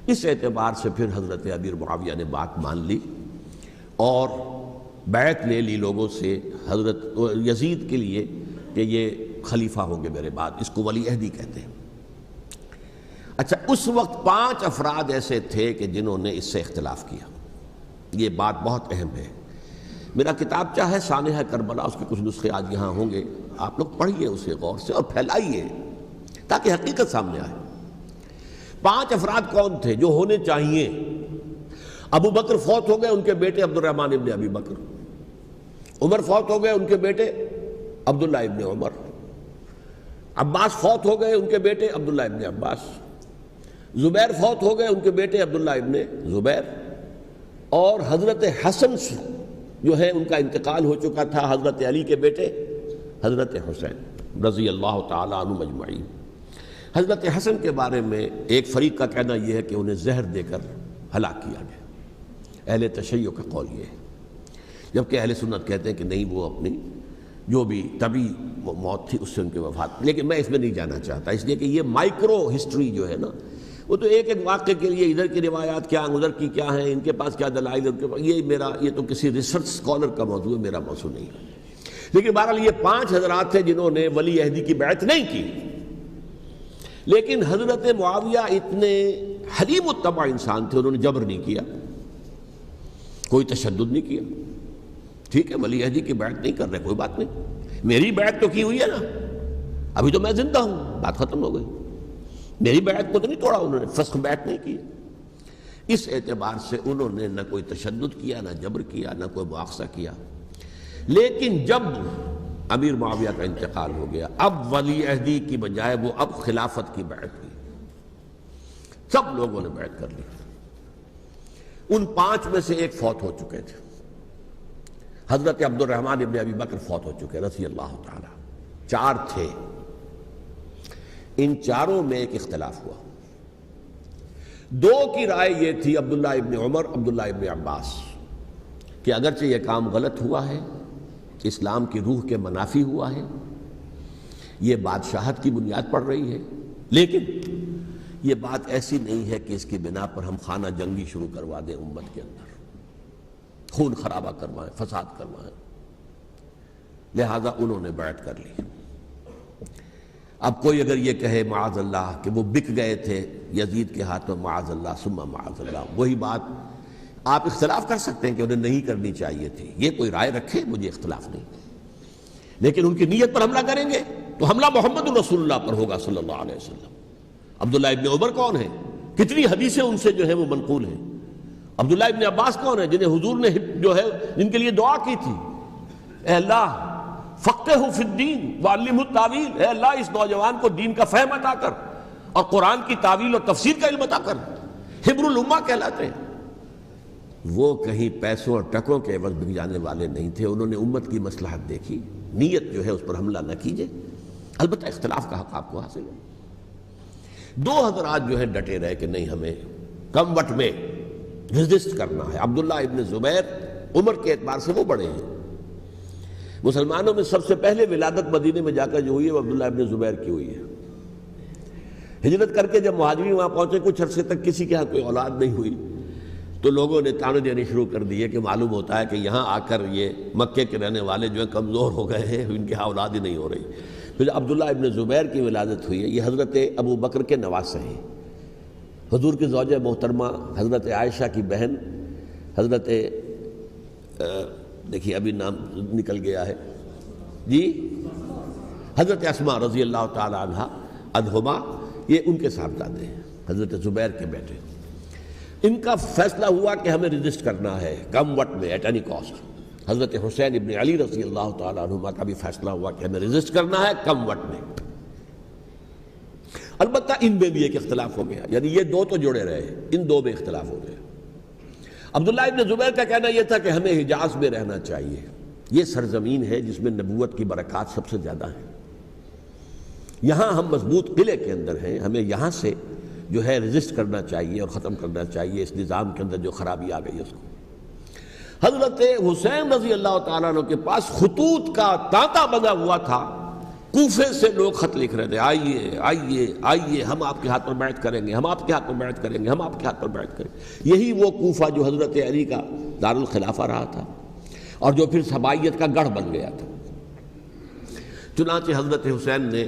اس اعتبار سے پھر حضرت امیر معاویہ نے بات مان لی اور بیعت لے لی لوگوں سے حضرت یزید کے لیے کہ یہ خلیفہ ہوں گے میرے بعد. اس کو ولی عہدی کہتے ہیں. اچھا، اس وقت 5 افراد ایسے تھے کہ جنہوں نے اس سے اختلاف کیا. یہ بات بہت اہم ہے. میرا کتابچہ ہے سانحہ کربلا، اس کے کچھ نسخے آج یہاں ہوں گے، آپ لوگ پڑھیے اسے غور سے اور پھیلائیے تاکہ حقیقت سامنے آئے. 5 افراد کون تھے جو ہونے چاہیے؟ ابو بکر فوت ہو گئے، ان کے بیٹے عبد الرحمن ابن ابی بکر. عمر فوت ہو گئے، ان کے بیٹے عبداللہ ابن عمر. عباس فوت ہو گئے، ان کے بیٹے عبداللہ ابن عباس. زبیر فوت ہو گئے، ان کے بیٹے عبداللہ ابن زبیر. اور حضرت حسن جو ہے ان کا انتقال ہو چکا تھا، حضرت علی کے بیٹے حضرت حسین رضی اللہ تعالی عنہ مجمعین. حضرت حسن کے بارے میں ایک فریق کا کہنا یہ ہے کہ انہیں زہر دے کر ہلاک کیا گیا. اہل تشیع کا قول یہ ہے، جبکہ اہل سنت کہتے ہیں کہ نہیں، وہ اپنی جو بھی طبی موت تھی اس سے ان کے وفات. لیکن میں اس میں نہیں جانا چاہتا، اس لیے کہ یہ مائکرو ہسٹری جو ہے نا، وہ تو ایک ایک واقعے کے لیے ادھر کی روایات کیا، ادھر کی کیا ہیں، ان کے پاس کیا دلائل، یہ تو کسی ریسرچ اسکالر کا موضوع ہے، میرا موضوع نہیں ہے. لیکن بہرحال یہ 5 حضرات تھے جنہوں نے ولی عہدی کی بیعت نہیں کی. لیکن حضرت معاویہ اتنے حلیم الطبع انسان تھے، انہوں نے جبر نہیں کیا، کوئی تشدد نہیں کیا. ٹھیک ہے، ولی عہدی کی بیعت نہیں کر رہے، کوئی بات نہیں، میری بیعت تو کی ہوئی ہے نا، ابھی تو میں زندہ ہوں، بات ختم ہو گئی. میری بیعت کو تو نہیں توڑا انہوں نے، فسخ بیعت نہیں کی. اس اعتبار سے انہوں نے نہ کوئی تشدد کیا، نہ جبر کیا، نہ کوئی مواخذہ کیا. لیکن جب امیر معاویہ کا انتقال ہو گیا، اب ولی عہدی کی بجائے وہ اب خلافت کی بیعت کی. سب لوگوں نے بیعت کر لی. ان 5 میں سے ایک فوت ہو چکے تھے. حضرت عبد الرحمن ابن ابی بکر فوت ہو چکے رضی اللہ تعالی. 4 تھے، ان 4 میں ایک اختلاف ہوا. 2 کی رائے یہ تھی، عبداللہ ابن عمر، عبداللہ ابن عباس، کہ اگرچہ یہ کام غلط ہوا ہے، اسلام کی روح کے منافی ہوا ہے، یہ بادشاہت کی بنیاد پڑ رہی ہے، لیکن یہ بات ایسی نہیں ہے کہ اس کی بنا پر ہم خانہ جنگی شروع کروا دیں، امت کے اندر خون خرابہ کروائیں، فساد کروائیں. لہذا انہوں نے بیعت کر لی. اب کوئی اگر یہ کہے معاذ اللہ کہ وہ بک گئے تھے یزید کے ہاتھ میں، معاذ اللہ ثم معاذ اللہ، وہی بات آپ اختلاف کر سکتے ہیں کہ انہیں نہیں کرنی چاہیے تھی، یہ کوئی رائے رکھے، مجھے اختلاف نہیں. لیکن ان کی نیت پر حملہ کریں گے تو حملہ محمد رسول اللہ پر ہوگا صلی اللہ علیہ وسلم. عبداللہ ابن عمر کون ہیں؟ کتنی حدیثیں ان سے جو ہے وہ منقول ہیں. عبداللہ ابن عباس کون ہیں؟ جنہیں حضور نے جو ہے جن کے لیے دعا کی تھی، اے اللہ فقہہ فی الدین وعلمہ التاویل، اے اللہ اس نوجوان کو دین کا فہم عطا کر اور قرآن کی تعویل اور تفسیر کا علم عطا کر. حبر الامہ کہلاتے ہیں. وہ کہیں پیسوں اور ٹکوں کے عوض بک جانے والے نہیں تھے. انہوں نے امت کی مصلحت دیکھی. نیت جو ہے اس پر حملہ نہ کیجئے، البتہ اختلاف کا حق آپ کو حاصل ہے. 2 حضرات جو ہے ڈٹے رہے کہ نہیں، ہمیں کم وٹ میں رزسٹ کرنا ہے۔ عبداللہ ابن زبیر عمر کے اعتبار سے وہ بڑے ہیں، مسلمانوں میں سب سے پہلے ولادت مدینے میں جا کر جو ہوئی ہے وہ عبداللہ ابن زبیر کی ہوئی ہے۔ ہجرت کر کے جب مہاجرین وہاں پہنچے، کچھ عرصے تک کسی کے ہاں کوئی اولاد نہیں ہوئی، تو لوگوں نے تانے دینے شروع کر دیے کہ معلوم ہوتا ہے کہ یہاں آ کر یہ مکے کے رہنے والے جو ہیں کمزور ہو گئے ہیں، ان کے ہاں اولاد ہی نہیں ہو رہی۔ پھر عبداللہ ابن زبیر کی ولادت ہوئی ہے، یہ حضرت ابو بکر کے نواسے ہیں، حضور کی زوجہ محترمہ حضرت عائشہ کی بہن حضرت دیکھیے ابھی نام نکل گیا ہے جی، حضرت اسماء رضی اللہ تعالی عنہ عنہما، یہ ان کے صاحبزادے ہیں، حضرت زبیر کے بیٹے۔ ان کا فیصلہ ہوا کہ ہمیں رجسٹ کرنا ہے کم وقت میں، ایٹ اینی کاسٹ۔ حضرت حسین ابن علی رضی اللہ تعالی عنہما کا بھی فیصلہ ہوا کہ ہمیں رجسٹ کرنا ہے کم وقت میں۔ البتہ ان میں بھی ایک اختلاف ہو گیا، یعنی یہ دو تو جڑے رہے، ان دو میں اختلاف ہو گیا۔ عبداللہ ابن زبیر کا کہنا یہ تھا کہ ہمیں حجاز میں رہنا چاہیے، یہ سرزمین ہے جس میں نبوت کی برکات سب سے زیادہ ہیں، یہاں ہم مضبوط قلعے کے اندر ہیں، ہمیں یہاں سے جو ہے رجسٹ کرنا چاہیے اور ختم کرنا چاہیے اس نظام کے اندر جو خرابی آ گئی اس کو۔ حضرت حسین رضی اللہ تعالیٰ عنہ کے پاس خطوط کا تانتا بنا ہوا تھا، کوفے سے لوگ خط لکھ رہے تھے، آئیے آئیے آئیے، ہم آپ کے ہاتھ پر بیعت کریں گے، ہم آپ کے ہاتھ پر بیعت کریں گے، ہم آپ کے ہاتھ پر بیعت کریں گے۔ یہی وہ کوفہ جو حضرت علی کا دارالخلافہ رہا تھا اور جو پھر سبائیت کا گڑھ بن گیا تھا۔ چنانچہ حضرت حسین نے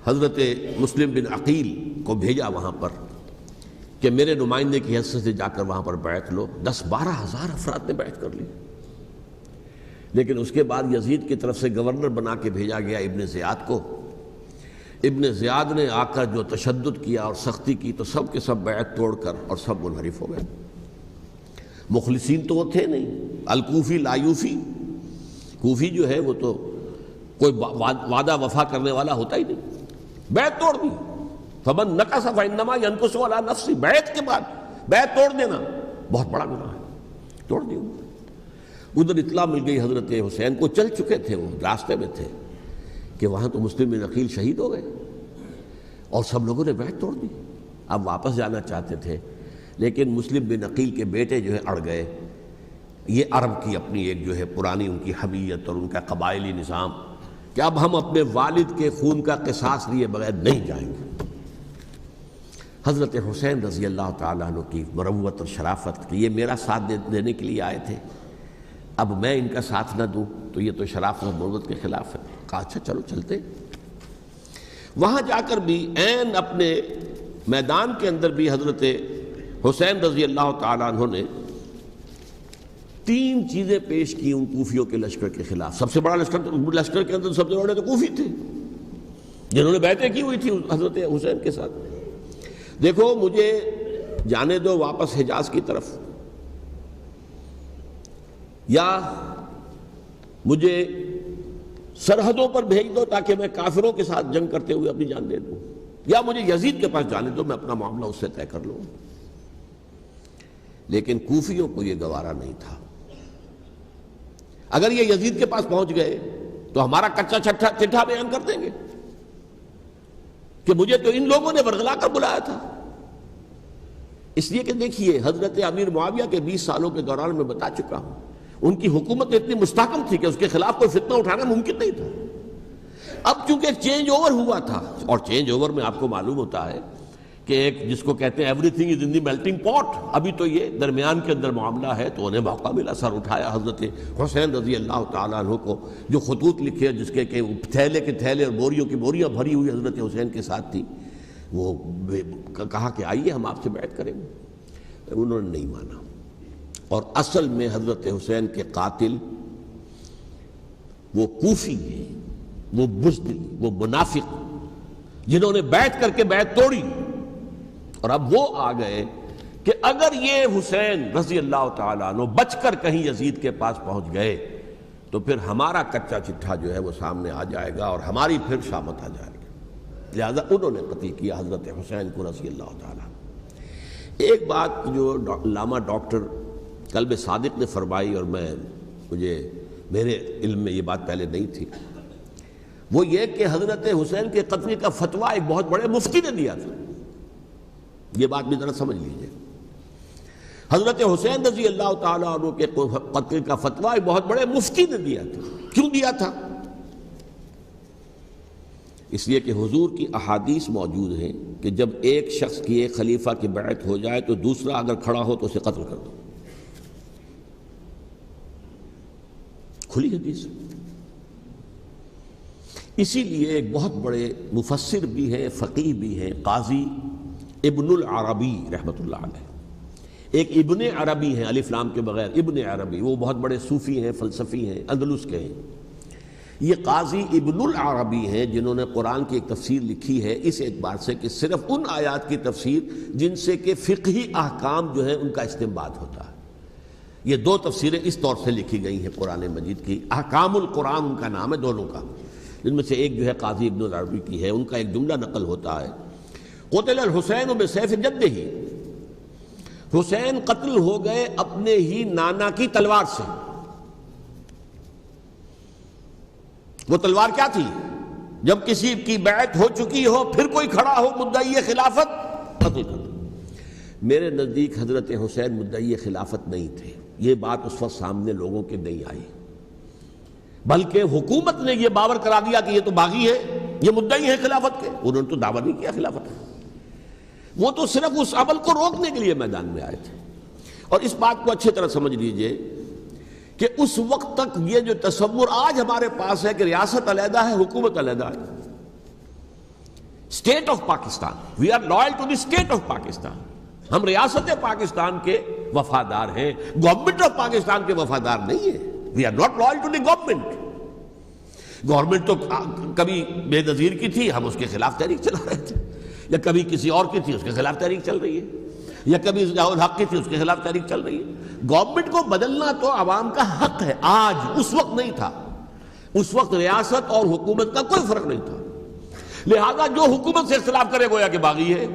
حضرت مسلم بن عقیل کو بھیجا وہاں پر کہ میرے نمائندے کی حیثیت سے جا کر وہاں پر بیعت لو۔ 10-12 ہزار افراد نے بیعت کر لی، لیکن اس کے بعد یزید کی طرف سے گورنر بنا کے بھیجا گیا ابن زیاد کو۔ ابن زیاد نے آ کر جو تشدد کیا اور سختی کی تو سب کے سب بیعت توڑ کر اور سب منحرف ہو گئے۔ مخلصین تو وہ تھے نہیں، الکوفی لایوفی، کوفی جو ہے وہ تو کوئی وعدہ وفا کرنے والا ہوتا ہی نہیں، بیعت توڑ دی۔ فمن نقص فانما ينقص على نفسه، بیعت کے بعد بیعت توڑ دینا بہت بڑا گناہ ہے، توڑ دی۔ ادھر اطلاع مل گئی حضرت حسین کو، چل چکے تھے وہ، راستے میں تھے کہ وہاں تو مسلم بن عقیل شہید ہو گئے اور سب لوگوں نے بیعت توڑ دی۔ اب واپس جانا چاہتے تھے لیکن مسلم بن عقیل کے بیٹے جو ہے اڑ گئے۔ یہ عرب کی اپنی ایک جو ہے پرانی ان کی حمیت اور ان کا قبائلی نظام کہ اب ہم اپنے والد کے خون کا قصاص لیے بغیر نہیں جائیں گے۔ حضرت حسین رضی اللہ تعالیٰ عنہ کی مروت اور شرافت کہ یہ میرا ساتھ دینے کے لیے آئے تھے، اب میں ان کا ساتھ نہ دوں تو یہ تو شرافت اور مروت کے خلاف ہے۔ کہا اچھا چلو چلتے۔ وہاں جا کر بھی عین اپنے میدان کے اندر بھی حضرت حسین رضی اللہ تعالیٰ عنہ نے 3 چیزیں پیش کی ان کوفیوں کے لشکر کے خلاف۔ سب سے بڑا لشکر کے اندر سب سے بڑے تو کوفی تھے جنہوں نے بیعتیں کی ہوئی تھی حضرت حسین کے ساتھ۔ دیکھو مجھے جانے دو واپس حجاز کی طرف، یا مجھے سرحدوں پر بھیج دو تاکہ میں کافروں کے ساتھ جنگ کرتے ہوئے اپنی جان دے دوں، یا مجھے یزید کے پاس جانے دو، میں اپنا معاملہ اس سے طے کر لوں۔ لیکن کوفیوں کو یہ گوارا نہیں تھا۔ اگر یہ یزید کے پاس پہنچ گئے تو ہمارا کچا چٹھا بیان کر دیں گے کہ مجھے تو ان لوگوں نے ورغلا کر بلایا تھا۔ اس لیے کہ دیکھیے حضرت امیر معاویہ کے 20 سالوں کے دوران میں بتا چکا ہوں، ان کی حکومت اتنی مستحکم تھی کہ اس کے خلاف کوئی فتنہ اٹھانا ممکن نہیں تھا۔ اب چونکہ چینج اوور ہوا تھا، اور چینج اوور میں آپ کو معلوم ہوتا ہے کہ ایک جس کو کہتے ہیں every thing is in the melting پاٹ، ابھی تو یہ درمیان کے اندر معاملہ ہے، تو انہیں موقع ملا، سر اٹھایا حضرت حسین رضی اللہ تعالیٰ عنہ کو، جو خطوط لکھے جس کے کہ تھیلے کے تھیلے اور بوریوں کی بوریاں بھری ہوئی حضرت حسین کے ساتھ تھی، وہ کہا کہ آئیے ہم آپ سے بیعت کریں گے۔ انہوں نے نہیں مانا، اور اصل میں حضرت حسین کے قاتل وہ کوفی ہیں، وہ بزدل، وہ منافق جنہوں نے بیعت کر کے بیعت توڑی، اور اب وہ آ گئے کہ اگر یہ حسین رضی اللہ تعالیٰ عنہ بچ کر کہیں یزید کے پاس پہنچ گئے تو پھر ہمارا کچا چٹھا جو ہے وہ سامنے آ جائے گا اور ہماری پھر شامت آ جائے گی۔ لہذا انہوں نے قتل کیا حضرت حسین کو رضی اللہ تعالیٰ۔ ایک بات جو علامہ ڈاکٹر قلب صادق نے فرمائی، اور مجھے میرے علم میں یہ بات پہلے نہیں تھی، وہ یہ کہ حضرت حسین کے قتل کا فتویٰ ایک بہت بڑے مفتی نے دیا تھا۔ یہ بات بھی ذرا سمجھ لیجئے۔ حضرت حسین رضی اللہ تعالیٰ عنہ کے قتل کا فتویٰ ایک بہت بڑے مفتی نے دیا تھا. کیوں دیا تھا؟ اس لیے کہ حضور کی احادیث موجود ہیں کہ جب ایک شخص کی ایک خلیفہ کی بیعت ہو جائے تو دوسرا اگر کھڑا ہو تو اسے قتل کر دو. کھلی حدیث. اسی لیے ایک بہت بڑے مفسر بھی ہیں، فقیہ بھی ہیں، قاضی ابن العربی رحمۃ اللہ علیہ. ایک ابن عربی ہیں الف لام کے بغیر، ابن عربی، وہ بہت بڑے صوفی ہیں، فلسفی ہیں، اندلس کے ہیں. یہ قاضی ابن العربی ہیں جنہوں نے قرآن کی ایک تفسیر لکھی ہے اس اعتبار سے کہ صرف ان آیات کی تفسیر جن سے کہ فقہی احکام جو ہیں ان کا استنباط ہوتا ہے. یہ دو تفسیریں اس طور سے لکھی گئی ہیں قرآن مجید کی. احکام القرآن ان کا نام ہے دونوں کا، جن میں سے ایک جو ہے قاضی ابن العربی کی ہے. ان کا ایک جملہ نقل ہوتا ہے، قتل الحسین بسیف جدہ، حسین قتل ہو گئے اپنے ہی نانا کی تلوار سے. وہ تلوار کیا تھی؟ جب کسی کی بیعت ہو چکی ہو پھر کوئی کھڑا ہو مدعی خلافت، قتل کر دو. میرے نزدیک حضرت حسین مدعی خلافت نہیں تھے. یہ بات اس وقت سامنے لوگوں کے نہیں آئی، بلکہ حکومت نے یہ باور کرا دیا کہ یہ تو باغی ہے، یہ مدعی ہے خلافت کے. انہوں نے تو دعویٰ نہیں کیا خلافت کا، وہ تو صرف اس عمل کو روکنے کے لیے میدان میں آئے تھے. اور اس بات کو اچھی طرح سمجھ لیجئے کہ اس وقت تک یہ جو تصور آج ہمارے پاس ہے کہ ریاست علیحدہ ہے، حکومت علیحدہ ہے. State of Pakistan, we are loyal to the state of Pakistan. ہم ریاست پاکستان کے وفادار ہیں، گورنمنٹ آف پاکستان کے وفادار نہیں ہیں. We are not loyal to the government. Government تو کبھی بے نظیر کی تھی، ہم اس کے خلاف تحریک چلا رہے تھے، یا کبھی کسی اور کی تھی اس کے خلاف تحریک چل رہی ہے، یا کبھی ضیاء الحق کی تھی اس کے خلاف تحریک چل رہی ہے. گورنمنٹ کو بدلنا تو عوام کا حق ہے. آج اس وقت نہیں تھا. اس وقت ریاست اور حکومت کا کوئی فرق نہیں تھا. لہذا جو حکومت سے اختلاف کرے گویا کہ باغی ہے.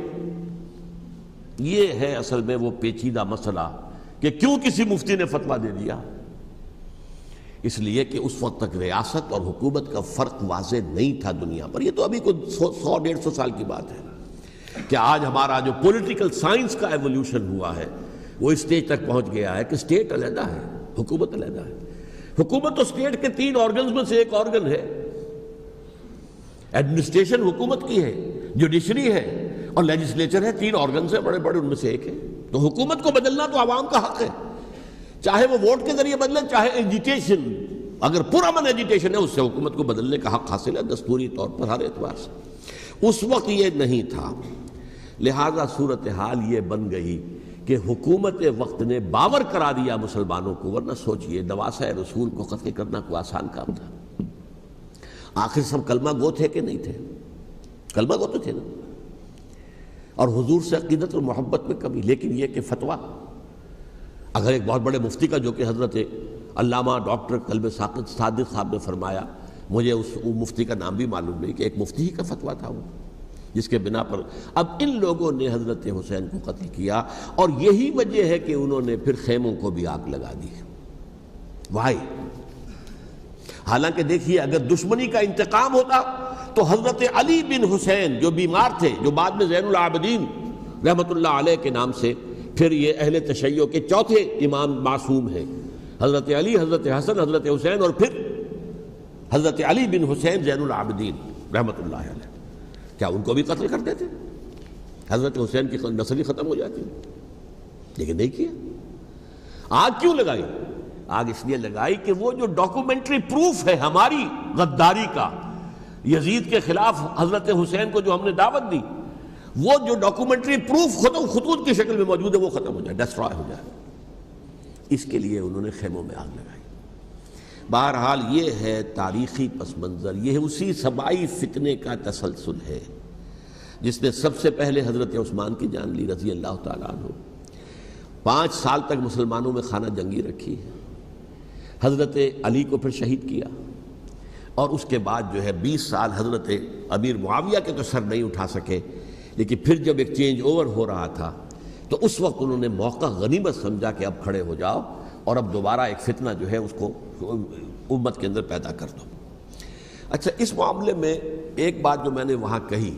یہ ہے اصل میں وہ پیچیدہ مسئلہ کہ کیوں کسی مفتی نے فتویٰ دے دیا. اس لیے کہ اس وقت تک ریاست اور حکومت کا فرق واضح نہیں تھا دنیا پر. یہ تو ابھی کوئی 100-150 سال کی بات ہے کہ آج ہمارا جو پولیٹیکل سائنس کا ایولیوشن ہوا ہے وہ اس اسٹیج تک پہنچ گیا ہے کہ اسٹیٹ علیحدہ ہے، حکومت علیحدہ ہے. حکومت تو اسٹیٹ کے 3 آرگنز میں سے ایک آرگن ہے. ایڈمنسٹریشن حکومت کی ہے، جوڈیشری ہے اور لیجسلیچر ہے. 3 آرگنز ہیں بڑے بڑے، ان میں سے ایک ہے. تو حکومت کو بدلنا تو عوام کا حق ہے، چاہے وہ ووٹ کے ذریعے بدلیں چاہے ایجیٹیشن. اگر پرامن ایجیٹیشن ہے اس سے حکومت کو بدلنے کا حق حاصل ہے دستوری طور پر ہر اعتبار سے. اس وقت یہ نہیں تھا. لہذا صورتحال یہ بن گئی کہ حکومت وقت نے باور کرا دیا مسلمانوں کو. ورنہ سوچئے نواسہ رسول کو قتل کرنا کوئی آسان کام تھا. آخر سب کلمہ گو تھے کہ نہیں تھے؟ کلمہ گو تو تھے نا، اور حضور سے عقیدت اور محبت میں کمی. لیکن یہ کہ فتویٰ اگر ایک بہت بڑے مفتی کا، جو کہ حضرت علامہ ڈاکٹر قلب صادق صاحب نے فرمایا، مجھے اس مفتی کا نام بھی معلوم نہیں، کہ ایک مفتی ہی کا فتویٰ تھا وہ، جس کے بنا پر اب ان لوگوں نے حضرت حسین کو قتل کیا. اور یہی وجہ ہے کہ انہوں نے پھر خیموں کو بھی آگ لگا دی. وائی حالانکہ دیکھیے اگر دشمنی کا انتقام ہوتا تو حضرت علی بن حسین جو بیمار تھے، جو بعد میں زین العابدین رحمۃ اللہ علیہ کے نام سے پھر یہ اہل تشیع کے چوتھے امام معصوم ہیں، حضرت علی، حضرت حسن، حضرت حسین اور پھر حضرت علی بن حسین زین العابدین رحمۃ اللہ علیہ، کیا ان کو بھی قتل کر دیتے؟ حضرت حسین کی نسل ہی ختم ہو جاتی. لیکن نہیں کیا. آگ کیوں لگائی؟ آگ اس لیے لگائی کہ وہ جو ڈاکومنٹری پروف ہے ہماری غداری کا یزید کے خلاف حضرت حسین کو جو ہم نے دعوت دی، وہ جو ڈاکومنٹری پروف خطوط کی شکل میں موجود ہے وہ ختم ہو جائے، ڈسٹرائے ہو جائے. اس کے لیے انہوں نے خیموں میں آگ لگائی. بہرحال یہ ہے تاریخی پس منظر. یہ اسی سبائی فتنے کا تسلسل ہے جس نے سب سے پہلے حضرت عثمان کی جان لی رضی اللہ تعالیٰ عنہ. 5 سال تک مسلمانوں میں خانہ جنگی رکھی ہے. حضرت علی کو پھر شہید کیا، اور اس کے بعد جو ہے 20 سال حضرت امیر معاویہ کے تو سر نہیں اٹھا سکے. لیکن پھر جب ایک چینج اوور ہو رہا تھا تو اس وقت انہوں نے موقع غنیمت سمجھا کہ اب کھڑے ہو جاؤ اور اب دوبارہ ایک فتنہ جو ہے اس کو امت کے اندر پیدا کر دو. اچھا، اس معاملے میں ایک بات جو میں نے وہاں کہی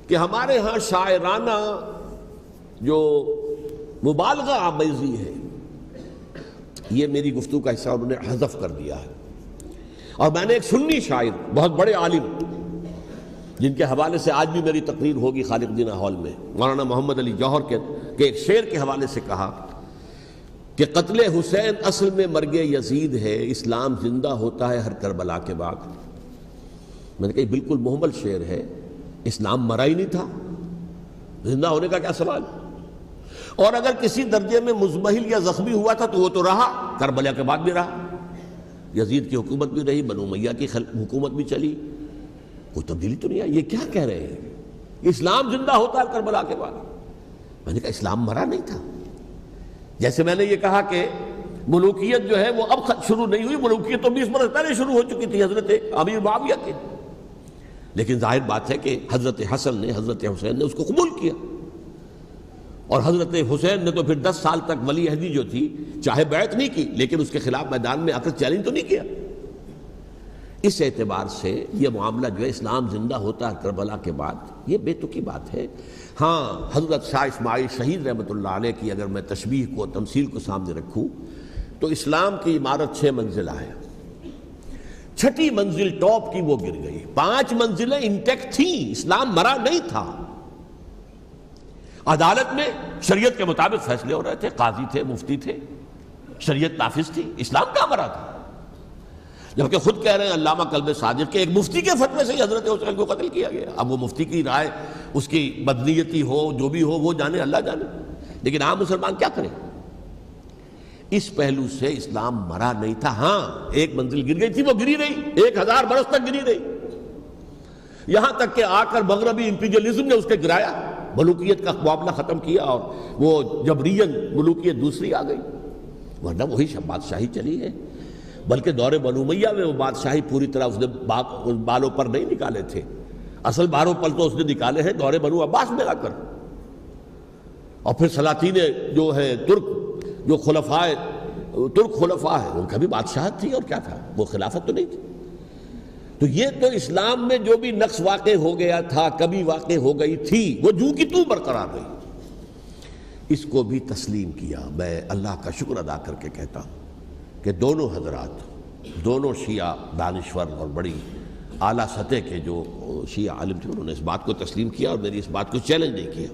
کہ ہمارے ہاں شاعرانہ جو مبالغہ آمیزی ہے. یہ میری گفتگو کا حصہ انہوں نے حذف کر دیا ہے. اور میں نے ایک سنی شاعر، بہت بڑے عالم، جن کے حوالے سے آج بھی میری تقریر ہوگی خالق جناح ہال میں، مولانا محمد علی جوہر کے ایک شعر کے حوالے سے کہا کہ قتل حسین اصل میں مرگ یزید ہے، اسلام زندہ ہوتا ہے ہر کربلا کے بعد. میں نے کہا بالکل محمل شعر ہے. اسلام مرا ہی نہیں تھا، زندہ ہونے کا کیا سوال. اور اگر کسی درجے میں مزمحل یا زخمی ہوا تھا تو وہ تو رہا، کربلا کے بعد بھی رہا، یزید کی حکومت بھی رہی، بنو امیہ کی حکومت بھی چلی، کوئی تبدیلی تو نہیں آئی. یہ کیا کہہ رہے ہیں؟ اسلام زندہ ہوتا ہے کربلا کے بعد. میں نے کہا اسلام مرا نہیں تھا. جیسے میں نے یہ کہا کہ ملوکیت جو ہے وہ اب شروع نہیں ہوئی، ملوکیت تو 20 برس پہلے شروع ہو چکی تھی حضرت امیر معاویہ کے. لیکن ظاہر بات ہے کہ حضرت حسن نے، حضرت حسین نے اس کو قبول کیا. اور حضرت حسین نے تو پھر 10 سال تک ولی عہدی جو تھی چاہے بیعت نہیں کی، لیکن اس کے خلاف میدان میں آ کر چیلنج تو نہیں کیا. اس اعتبار سے یہ معاملہ جو ہے اسلام زندہ ہوتا ہے کربلا کے بعد، یہ بے تکی بات ہے. ہاں، حضرت شاہ اسماعیل شہید رحمۃ اللہ علیہ کی اگر میں تشبیہ کو، تمثیل کو سامنے رکھوں تو اسلام کی عمارت 6 منزلہ ہے. 6ٹی منزل ٹاپ کی وہ گر گئی، 5 منزلیں انٹیکٹ تھیں. اسلام مرا نہیں تھا. عدالت میں شریعت کے مطابق فیصلے ہو رہے تھے، قاضی تھے، مفتی تھے، شریعت نافذ تھی. اسلام کہاں مرا تھا؟ جبکہ خود کہہ رہے ہیں علامہ کلب صادق کے ایک مفتی کے فتوے سے ہی حضرت حسین کو قتل کیا گیا. اب وہ مفتی کی رائے، اس کی بدنیتی ہو، جو بھی ہو، وہ جانے، اللہ جانے. لیکن عام مسلمان کیا کریں؟ اس پہلو سے اسلام مرا نہیں تھا. ہاں، ایک منزل گر گئی تھی، وہ گری رہی، 1000 برس تک گری رہی، یہاں تک کہ آ کر مغربی امپیریلزم نے اس کے گرایا، ملوکیت کا معاملہ ختم کیا، اور وہ جبرین ملوکیت دوسری آ گئی. ورنہ وہی بادشاہی چلی ہے. بلکہ دور بنو امیہ میں وہ بادشاہی پوری طرح اس نے بالوں پر نہیں نکالے تھے. اصل باروں پل تو اس نے نکالے ہیں دور بنو عباس میں آ کر. اور پھر سلاطین جو ہے ترک، جو ترک خلفاء ہے، ان کا بھی بادشاہت تھی، اور کیا تھا، وہ خلافت تو نہیں تھی. تو یہ تو اسلام میں جو بھی نقص واقع ہو گیا تھا، کبھی واقع ہو گئی تھی، وہ جو کی تو برقرار رہی. اس کو بھی تسلیم کیا. میں اللہ کا شکر ادا کر کے کہتا ہوں کہ دونوں حضرات، دونوں شیعہ دانشور اور بڑی اعلیٰ سطح کے جو شیعہ عالم تھے، انہوں نے اس بات کو تسلیم کیا اور میری اس بات کو چیلنج نہیں کیا.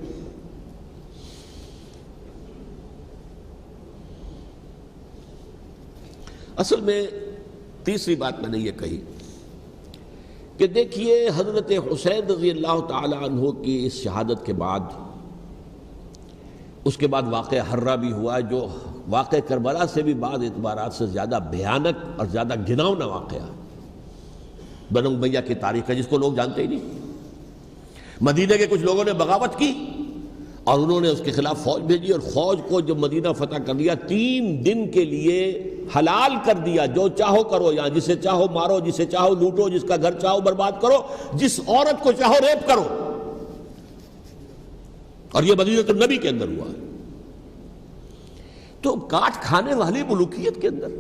اصل میں تیسری بات میں نے یہ کہی کہ دیکھیے حضرت حسین رضی اللہ تعالی عنہ کی اس شہادت کے بعد، اس کے بعد واقعہ حرہ بھی ہوا، جو واقعہ کربلا سے بھی بعض اعتبارات سے زیادہ بھیانک اور زیادہ گھناؤنا واقعہ بنو امیہ کی تاریخ ہے، جس کو لوگ جانتے ہی نہیں. مدینہ کے کچھ لوگوں نے بغاوت کی اور انہوں نے اس کے خلاف فوج بھیجی، اور فوج کو جب مدینہ فتح کر لیا، 3 دن کے لیے حلال کر دیا، جو چاہو کرو، یہاں جسے چاہو مارو، جسے چاہو لوٹو، جس کا گھر چاہو برباد کرو، جس عورت کو چاہو ریپ کرو. اور یہ مدینہ النبی کے اندر ہوا. تو کاٹ کھانے والی ملوکیت کے اندر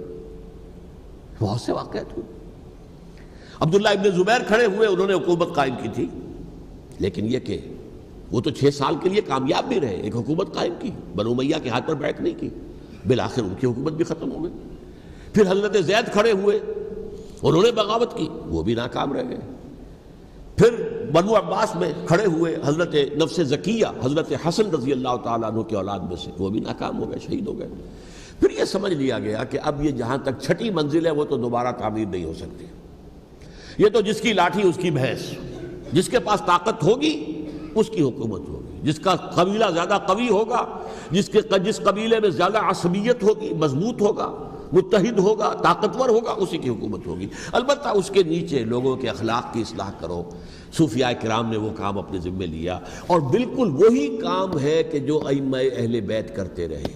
بہت سے واقعات ہوئے. عبداللہ ابن زبیر کھڑے ہوئے، انہوں نے حکومت قائم کی تھی، لیکن یہ کہ وہ تو 6 سال کے لیے کامیاب بھی رہے، ایک حکومت قائم کی، بنو امیہ کے ہاتھ پر بیعت نہیں کی، بالآخر ان کی حکومت بھی ختم ہو گئی. پھر حضرت زید کھڑے ہوئے، انہوں نے بغاوت کی، وہ بھی ناکام رہ گئے. پھر بنو عباس میں کھڑے ہوئے حضرت نفس زکیہ، حضرت حسن رضی اللہ تعالیٰ عنہ کے اولاد میں سے، وہ بھی ناکام ہو گئے، شہید ہو گئے. پھر یہ سمجھ لیا گیا کہ اب یہ جہاں تک 6ٹی منزل ہے وہ تو دوبارہ تعمیر نہیں ہو سکتی. یہ تو جس کی لاٹھی اس کی بھینس، جس کے پاس طاقت ہوگی اس کی حکومت ہوگی، جس کا قبیلہ زیادہ قوی ہوگا، جس قبیلے میں زیادہ عصبیت ہوگی، مضبوط ہوگا، متحد ہوگا، طاقتور ہوگا، اسی کی حکومت ہوگی. البتہ اس کے نیچے لوگوں کے اخلاق کی اصلاح کرو. صوفیاء کرام نے وہ کام اپنے ذمہ لیا، اور بالکل وہی کام ہے کہ جو ائمہ اہل بیت کرتے رہے.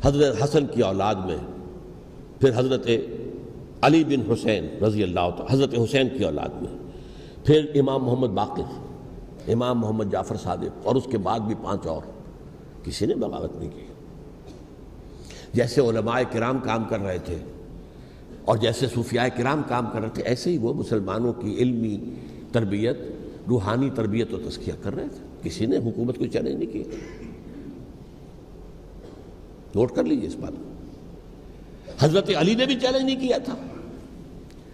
حضرت حسن کی اولاد میں پھر حضرت علی بن حسین رضی اللہ تعالی، حضرت حسین کی اولاد میں پھر امام محمد باقر، امام محمد جعفر صادق، اور اس کے بعد بھی 5 اور. کسی نے بغاوت نہیں کی. جیسے علماء کرام کام کر رہے تھے اور جیسے صوفیاء کرام کام کر رہے تھے، ایسے ہی وہ مسلمانوں کی علمی تربیت، روحانی تربیت و تزکیہ کر رہے تھے. کسی نے حکومت کو چیلنج نہیں کیا. نوٹ کر لیجیے اس بات. حضرت علی نے بھی چیلنج نہیں کیا تھا,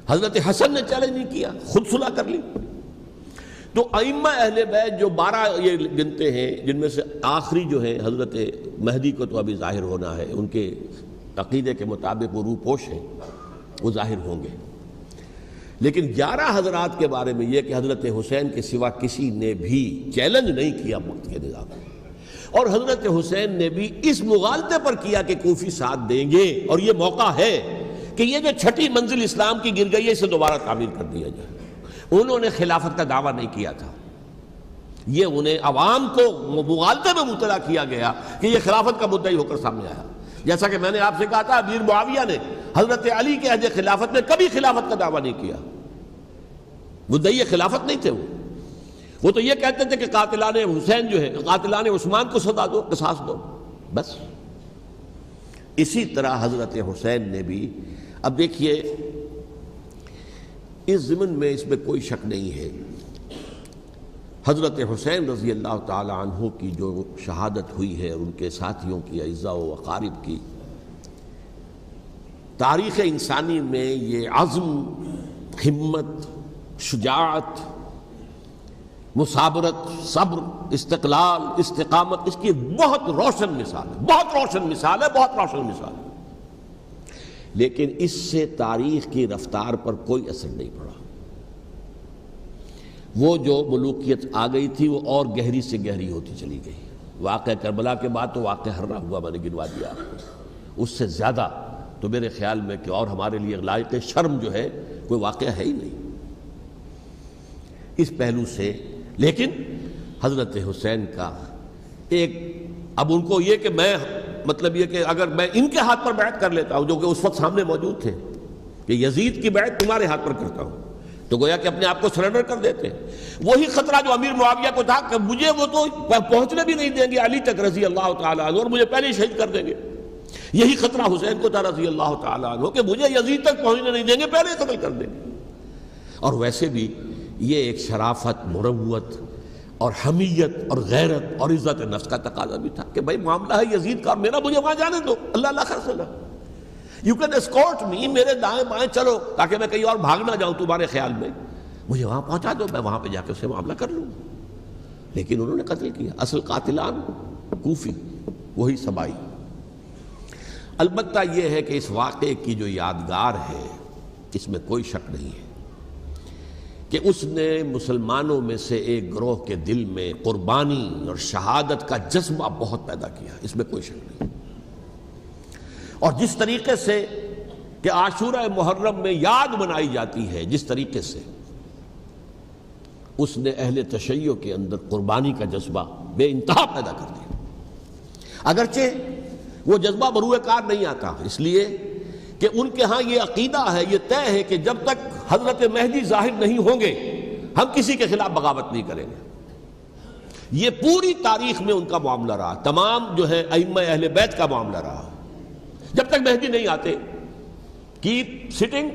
حضرت حسن نے چیلنج نہیں کیا, خود صلح کر لی. تو ائمہ اہل بیت جو 12 یہ گنتے ہیں, جن میں سے آخری جو ہے حضرت مہدی کو تو ابھی ظاہر ہونا ہے, ان کے عقیدے کے مطابق وہ روح پوش ہیں, وہ ظاہر ہوں گے. لیکن 11 حضرات کے بارے میں یہ کہ حضرت حسین کے سوا کسی نے بھی چیلنج نہیں کیا وقت کے نظام میں, اور حضرت حسین نے بھی اس مغالطے پر کیا کہ کوفی ساتھ دیں گے, اور یہ موقع ہے کہ یہ جو چھٹی منزل اسلام کی گر گئی ہے اسے دوبارہ تعمیر کر دیا جائے. انہوں نے خلافت کا دعویٰ نہیں کیا تھا, یہ انہیں عوام کو مغالطے میں مبتلا کیا گیا کہ یہ خلافت کا مدعی ہو کر سامنے آیا. جیسا کہ میں نے آپ سے کہا تھا, امیر معاویہ نے حضرت علی کے عہد خلافت میں کبھی خلافت کا دعویٰ نہیں کیا, مدعی خلافت نہیں تھے. وہ تو یہ کہتے تھے کہ قاتلان حسین جو ہے, قاتلان عثمان کو سزا دو, قصاص دو, بس. اسی طرح حضرت حسین نے بھی, اب دیکھیے اس ضمن میں اس میں کوئی شک نہیں ہے, حضرت حسین رضی اللہ تعالی عنہ کی جو شہادت ہوئی ہے اور ان کے ساتھیوں کی, اعزاء و اقارب کی, تاریخ انسانی میں یہ عزم, ہمت, شجاعت, مثابرت, صبر, استقلال, استقامت, اس کی بہت روشن مثال ہے, بہت روشن مثال ہے, بہت روشن مثال ہے. لیکن اس سے تاریخ کی رفتار پر کوئی اثر نہیں پڑا. وہ جو ملوکیت آ گئی تھی وہ اور گہری سے گہری ہوتی چلی گئی. واقعہ کربلا کے بعد تو واقعہ ہررا ہوا, میں نے گنوا دیا آپ کو. اس سے زیادہ تو میرے خیال میں کہ اور ہمارے لیے لائق شرم جو ہے کوئی واقعہ ہے ہی نہیں اس پہلو سے. لیکن حضرت حسین کا ایک, اب ان کو یہ کہ میں مطلب یہ کہ اگر میں ان کے ہاتھ پر بیعت کر لیتا ہوں, جو کہ اس وقت سامنے موجود تھے, کہ یزید کی بیعت تمہارے ہاتھ پر کرتا ہوں, تو گویا کہ اپنے آپ کو سرنڈر کر دیتے. وہی خطرہ جو امیر معاویہ کو تھا کہ مجھے وہ تو پہنچنے بھی نہیں دیں گے علی تک رضی اللہ تعالیٰ عنہ, اور مجھے پہلے ہی شہید کر دیں گے. یہی خطرہ حسین کو تھا رضی اللہ تعالیٰ عنہ کہ مجھے یزید تک پہنچنے نہیں دیں گے, پہلے ہی قتل کر دیں گے. اور ویسے بھی یہ ایک شرافت, مروت اور حمیت اور غیرت اور عزت نفس کا تقاضا بھی تھا کہ بھائی معاملہ ہے یزید کا, میرا مجھے وہاں جانے دو, اللہ اللہ خیر صلی. یو کین اسکورٹ می, میرے دائیں بائیں چلو تاکہ میں کہیں اور بھاگ نہ جاؤں تمہارے خیال میں, مجھے وہاں پہنچا دو, میں وہاں پہ جا کے اسے معاملہ کر لوں. لیکن انہوں نے قتل کیا. اصل قاتلان کوفی, وہی سبائی. البتہ یہ ہے کہ اس واقعے کی جو یادگار ہے اس میں کوئی شک نہیں ہے کہ اس نے مسلمانوں میں سے ایک گروہ کے دل میں قربانی اور شہادت کا جذبہ بہت پیدا کیا, اس میں کوئی شک نہیں. اور جس طریقے سے کہ عاشورہ محرم میں یاد منائی جاتی ہے, جس طریقے سے اس نے اہل تشیع کے اندر قربانی کا جذبہ بے انتہا پیدا کر دیا. اگرچہ وہ جذبہ بروئے کار نہیں آتا, اس لیے کہ ان کے ہاں یہ عقیدہ ہے, یہ طے ہے کہ جب تک حضرت مہدی ظاہر نہیں ہوں گے ہم کسی کے خلاف بغاوت نہیں کریں گے. یہ پوری تاریخ میں ان کا معاملہ رہا, تمام جو ہے ائمہ اہل بیت کا معاملہ رہا. جب تک مہدی نہیں آتے, keep sitting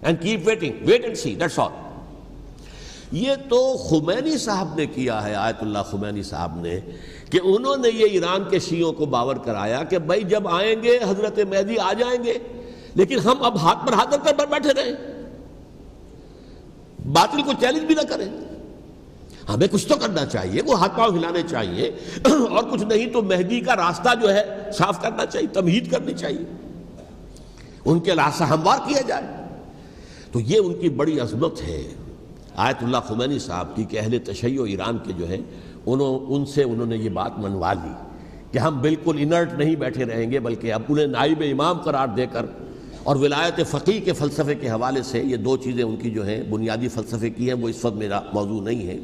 and keep waiting, wait and see, that's all. یہ تو خمینی صاحب نے کیا ہے, آیت اللہ خمینی صاحب نے, کہ انہوں نے یہ ایران کے شیعوں کو باور کرایا کہ بھائی جب آئیں گے حضرت مہدی آ جائیں گے, لیکن ہم اب ہاتھ پر ہاتھ رکھ کر بیٹھے رہیں, باطل کو چیلنج بھی نہ کریں. ہمیں کچھ تو کرنا چاہیے, وہ ہاتھ پاؤں ہلانے چاہیے, اور کچھ نہیں تو مہدی کا راستہ جو ہے صاف کرنا چاہیے, تمہید کرنی چاہیے, ان کے راستہ ہموار کیا جائے. تو یہ ان کی بڑی عظمت ہے آیت اللہ خمینی صاحب کی کہ اہل تشیع ایران کے جو ہے ان سے انہوں نے یہ بات منوا لی کہ ہم بالکل انرٹ نہیں بیٹھے رہیں گے, بلکہ اب انہیں نائب امام قرار دے کر, اور ولایت فقیہ کے فلسفے کے حوالے سے, یہ دو چیزیں ان کی جو ہیں بنیادی فلسفے کی ہیں, وہ اس وقت میرا موضوع نہیں ہے.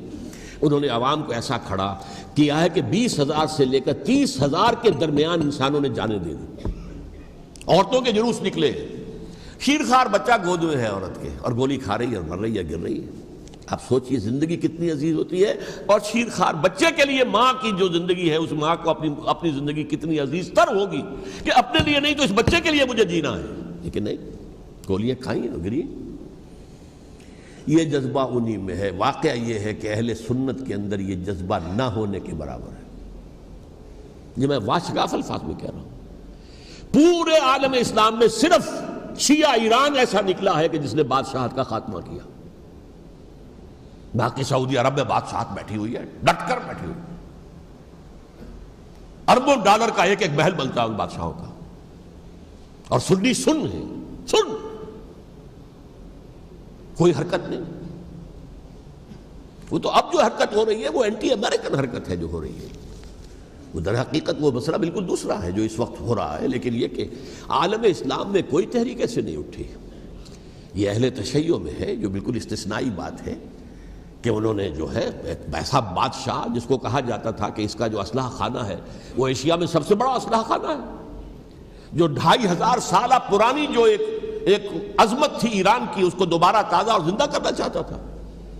انہوں نے عوام کو ایسا کھڑا کیا ہے کہ 20,000 سے لے کر 30,000 کے درمیان انسانوں نے جانیں دے دی. عورتوں کے جلوس نکلے, شیرخوار بچہ گود میں ہے عورت کے, اور گولی کھا رہی ہے اور مر رہی ہے, گر رہی ہے. آپ سوچئے زندگی کتنی عزیز ہوتی ہے, اور شیرخوار بچے کے لیے ماں کی جو زندگی ہے اس ماں کو اپنی زندگی کتنی عزیز تر ہوگی کہ اپنے لیے نہیں تو اس بچے کے لیے مجھے جینا ہے. لیکن نہیں, گولیاں کھائیں اور گری. یہ جذبہ انہی میں ہے. واقعہ یہ ہے کہ اہل سنت کے اندر یہ جذبہ نہ ہونے کے برابر ہے. یہ میں واشگاف الفاظ میں کہہ رہا ہوں. پورے عالم اسلام میں صرف شیعہ ایران ایسا نکلا ہے کہ جس نے بادشاہت کا خاتمہ کیا. باقی سعودی عرب میں بادشاہت بیٹھی ہوئی ہے، ڈٹ کر بیٹھی ہوئی. اربوں ڈالر کا ایک ایک محل بنتا ہے ان بادشاہوں کا، اور سنی سن ہے، سن کوئی حرکت نہیں. وہ تو اب جو حرکت ہو رہی ہے وہ اینٹی امریکن حرکت ہے جو ہو رہی ہے. وہ در حقیقت وہ مسئلہ بالکل دوسرا ہے جو اس وقت ہو رہا ہے، لیکن یہ کہ عالم اسلام میں کوئی تحریک ایسے نہیں اٹھی. یہ اہل تشیع میں ہے جو بالکل استثنائی بات ہے کہ انہوں نے جو ہے ایک ایسا بادشاہ جس کو کہا جاتا تھا کہ اس کا جو اسلحہ خانہ ہے وہ ایشیا میں سب سے بڑا اسلحہ خانہ ہے، جو 2500 سالہ پرانی جو ایک عظمت تھی ایران کی اس کو دوبارہ تازہ اور زندہ کرنا چاہتا تھا.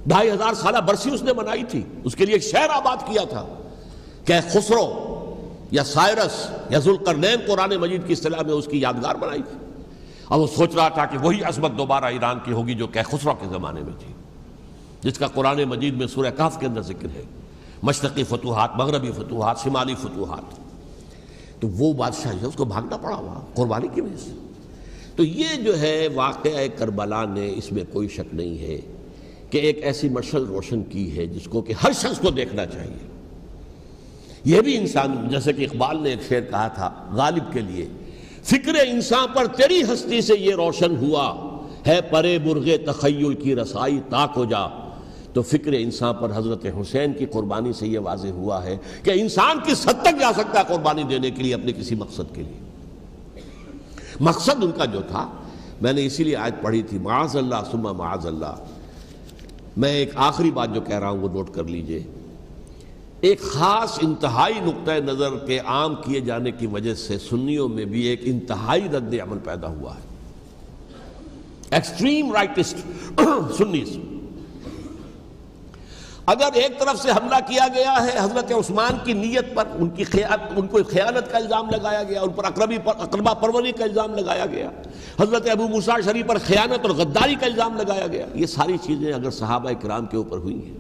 2500 سالہ برسی اس نے منائی تھی، اس کے لیے ایک شہر آباد کیا تھا کہ خسرو یا سائرس یا ذوالقرنین قرآن مجید کی اصطلاح میں اس کی یادگار بنائی تھی. اور وہ سوچ رہا تھا کہ وہی عظمت دوبارہ ایران کی ہوگی جو کہ خسرو کے زمانے میں تھی، جس کا قرآن مجید میں سورہ کہف کے اندر ذکر ہے، مشرقی فتوحات، مغربی فتوحات، شمالی فتوحات. تو وہ بادشاہ ہے اس کو بھاگنا پڑا ہوا قربانی کی وجہ سے. تو یہ جو ہے واقعہ کربلا نے، اس میں کوئی شک نہیں ہے کہ ایک ایسی مشعل روشن کی ہے جس کو کہ ہر شخص کو دیکھنا چاہیے. یہ بھی انسان، جیسے کہ اقبال نے ایک شعر کہا تھا غالب کے لیے، فکر انسان پر تیری ہستی سے یہ روشن ہوا ہے پرے مرغ تخیل کی رسائی تاک ہو جا. تو فکر انسان پر حضرت حسین کی قربانی سے یہ واضح ہوا ہے کہ انسان کس حد تک جا سکتا ہے قربانی دینے کے لیے اپنے کسی مقصد کے لیے. مقصد ان کا جو تھا، میں نے اسی لیے آیت پڑھی تھی، معاذ اللہ ثم معاذ اللہ. میں ایک آخری بات جو کہہ رہا ہوں وہ نوٹ کر لیجئے. ایک خاص انتہائی نقطہ نظر کے عام کیے جانے کی وجہ سے سنیوں میں بھی ایک انتہائی رد عمل پیدا ہوا ہے. Extreme rightist سنیز. اگر ایک طرف سے حملہ کیا گیا ہے حضرت عثمان کی نیت پر، ان کو خیانت کا الزام لگایا گیا، ان پر اقربا پروری کا الزام لگایا گیا، حضرت ابو موسیٰ شریف پر خیانت اور غداری کا الزام لگایا گیا. یہ ساری چیزیں اگر صحابہ کرام کے اوپر ہوئی ہیں،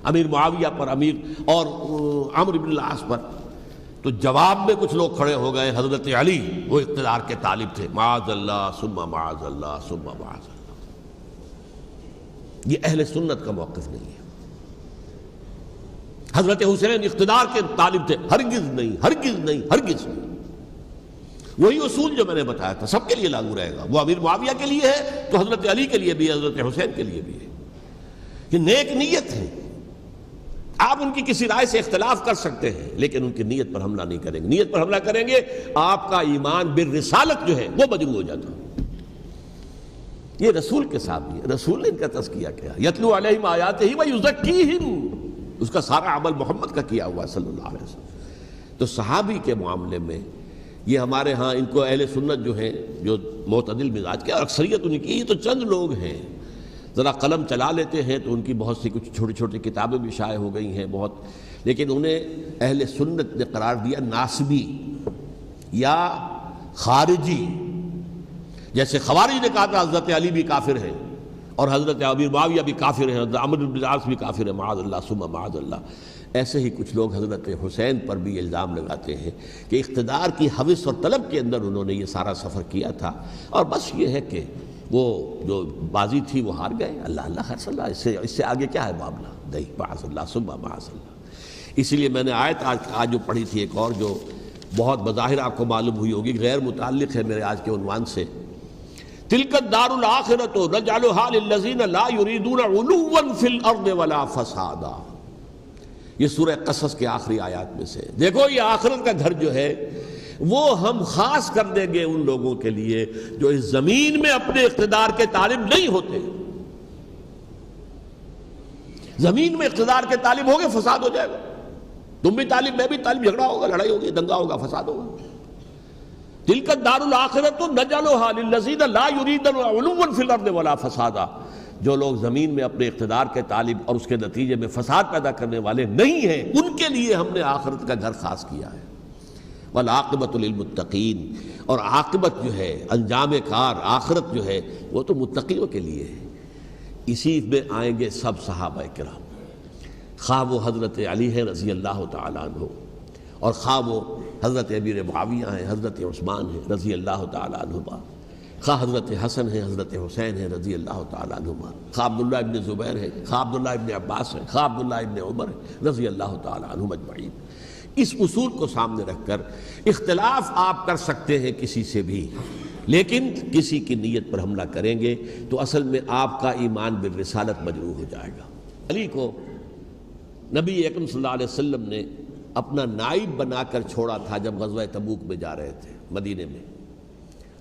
امیر معاویہ پر، امیر اور عمرو بن العاص پر، تو جواب میں کچھ لوگ کھڑے ہو گئے. حضرت علی وہ اقتدار کے طالب تھے، معاذ اللہ ثم معاذ اللہ ثم معاذ اللہ. یہ اہل سنت کا موقف نہیں ہے. حضرت حسین اقتدار کے طالب تھے، ہرگز نہیں، ہرگز نہیں، ہرگز نہیں. وہی اصول جو میں نے بتایا تھا سب کے لیے لاگو رہے گا. وہ امیر معاویہ کے لیے ہے تو حضرت علی کے لیے بھی ہے، حضرت حسین کے لیے بھی ہے. کہ نیک نیت ہے، آپ ان کی کسی رائے سے اختلاف کر سکتے ہیں لیکن ان کی نیت پر حملہ نہیں کریں گے. نیت پر حملہ کریں گے آپ کا ایمان بالرسالت جو ہے وہ مجروح ہو جاتا. یہ رسول کے ساتھ بھی ہے، رسول نے ان کا تزکیہ کیا، یتلو علیہم آیاتہ ویزکیہم، اس کا سارا عمل محمد کا کیا ہوا ہے صلی اللہ علیہ وسلم. تو صحابی کے معاملے میں یہ ہمارے ہاں ان کو اہل سنت جو ہیں جو معتدل مزاج کے، اور اکثریت ان کی، یہ تو چند لوگ ہیں ذرا قلم چلا لیتے ہیں تو ان کی بہت سی کچھ چھوٹی چھوٹی کتابیں بھی شائع ہو گئی ہیں بہت، لیکن انہیں اہل سنت نے قرار دیا ناسبی یا خارجی. جیسے خوارج نے کہا تھا حضرت علی بھی کافر ہیں اور حضرت امیر معاویہ بھی کافر ہیں، حضرت عمرو بن العاص بھی کافر ہیں، معاذ اللہ ثم معاذ اللہ. ایسے ہی کچھ لوگ حضرت حسین پر بھی الزام لگاتے ہیں کہ اقتدار کی ہوس اور طلب کے اندر انہوں نے یہ سارا سفر کیا تھا، اور بس یہ ہے کہ وہ جو بازی تھی وہ ہار گئے. اللہ اللہ خیر صلی اللہ، اس سے آگے کیا ہے معاملہ؟ نہیں، معاذ اللہ ثم معاذ اللہ. اسی لیے میں نے آیت آج جو پڑھی تھی ایک اور جو بہت بظاہر آپ کو معلوم ہوئی ہوگی، غیر متعلق ہے میرے آج کے عنوان سے، تلک الدار الآخرۃ نجعلھا للذین لا یریدون علوا فی الارض ولا فسادا. یہ سورہ قصص کے آخری آیات میں سے. دیکھو یہ آخرت کا گھر جو ہے وہ ہم خاص کر دیں گے ان لوگوں کے لیے جو اس زمین میں اپنے اقتدار کے طالب نہیں ہوتے. زمین میں اقتدار کے طالب ہوگے فساد ہو جائے گا. تم بھی طالب، میں بھی طالب، جھگڑا ہوگا، لڑائی ہوگی، دنگا ہوگا، فساد ہوگا. تلک الدار الآخرۃ نجعلھا للذین لا یریدون علوا فی الارض ولا فسادا. جو لوگ زمین میں اپنے اقتدار کے طالب اور اس کے نتیجے میں فساد پیدا کرنے والے نہیں ہیں، ان کے لیے ہم نے آخرت کا گھر خاص کیا ہے. والعاقبۃ للمتقین، اور عاقبت جو ہے، انجام کار، آخرت جو ہے وہ تو متقیوں کے لیے ہے. اسی میں آئیں گے سب صحابہ کرام، خواہ وہ حضرت علی ہے رضی اللہ تعالیٰ عنہ، اور خواہ وہ حضرت امیر معاویہ ہیں، حضرت عثمان ہیں رضی اللہ تعالیٰ عنہما، خواہ حضرت حسن ہیں، حضرت حسین ہیں رضی اللہ تعالیٰ عنہما، خواہ عبداللہ ابن زبیر ہے، خواہ عبداللہ ابن عباس ہے، خواہ عبداللہ ابن عمر ہے رضی اللہ تعالیٰ عنہم اجمعین۔ اس اصول کو سامنے رکھ کر اختلاف آپ کر سکتے ہیں کسی سے بھی، لیکن کسی کی نیت پر حملہ کریں گے تو اصل میں آپ کا ایمان بالرسالت مجروح ہو جائے گا۔ علی کو نبی اکرم صلی اللہ علیہ وسلم نے اپنا نائب بنا کر چھوڑا تھا جب غزوہ تبوک میں جا رہے تھے مدینے میں۔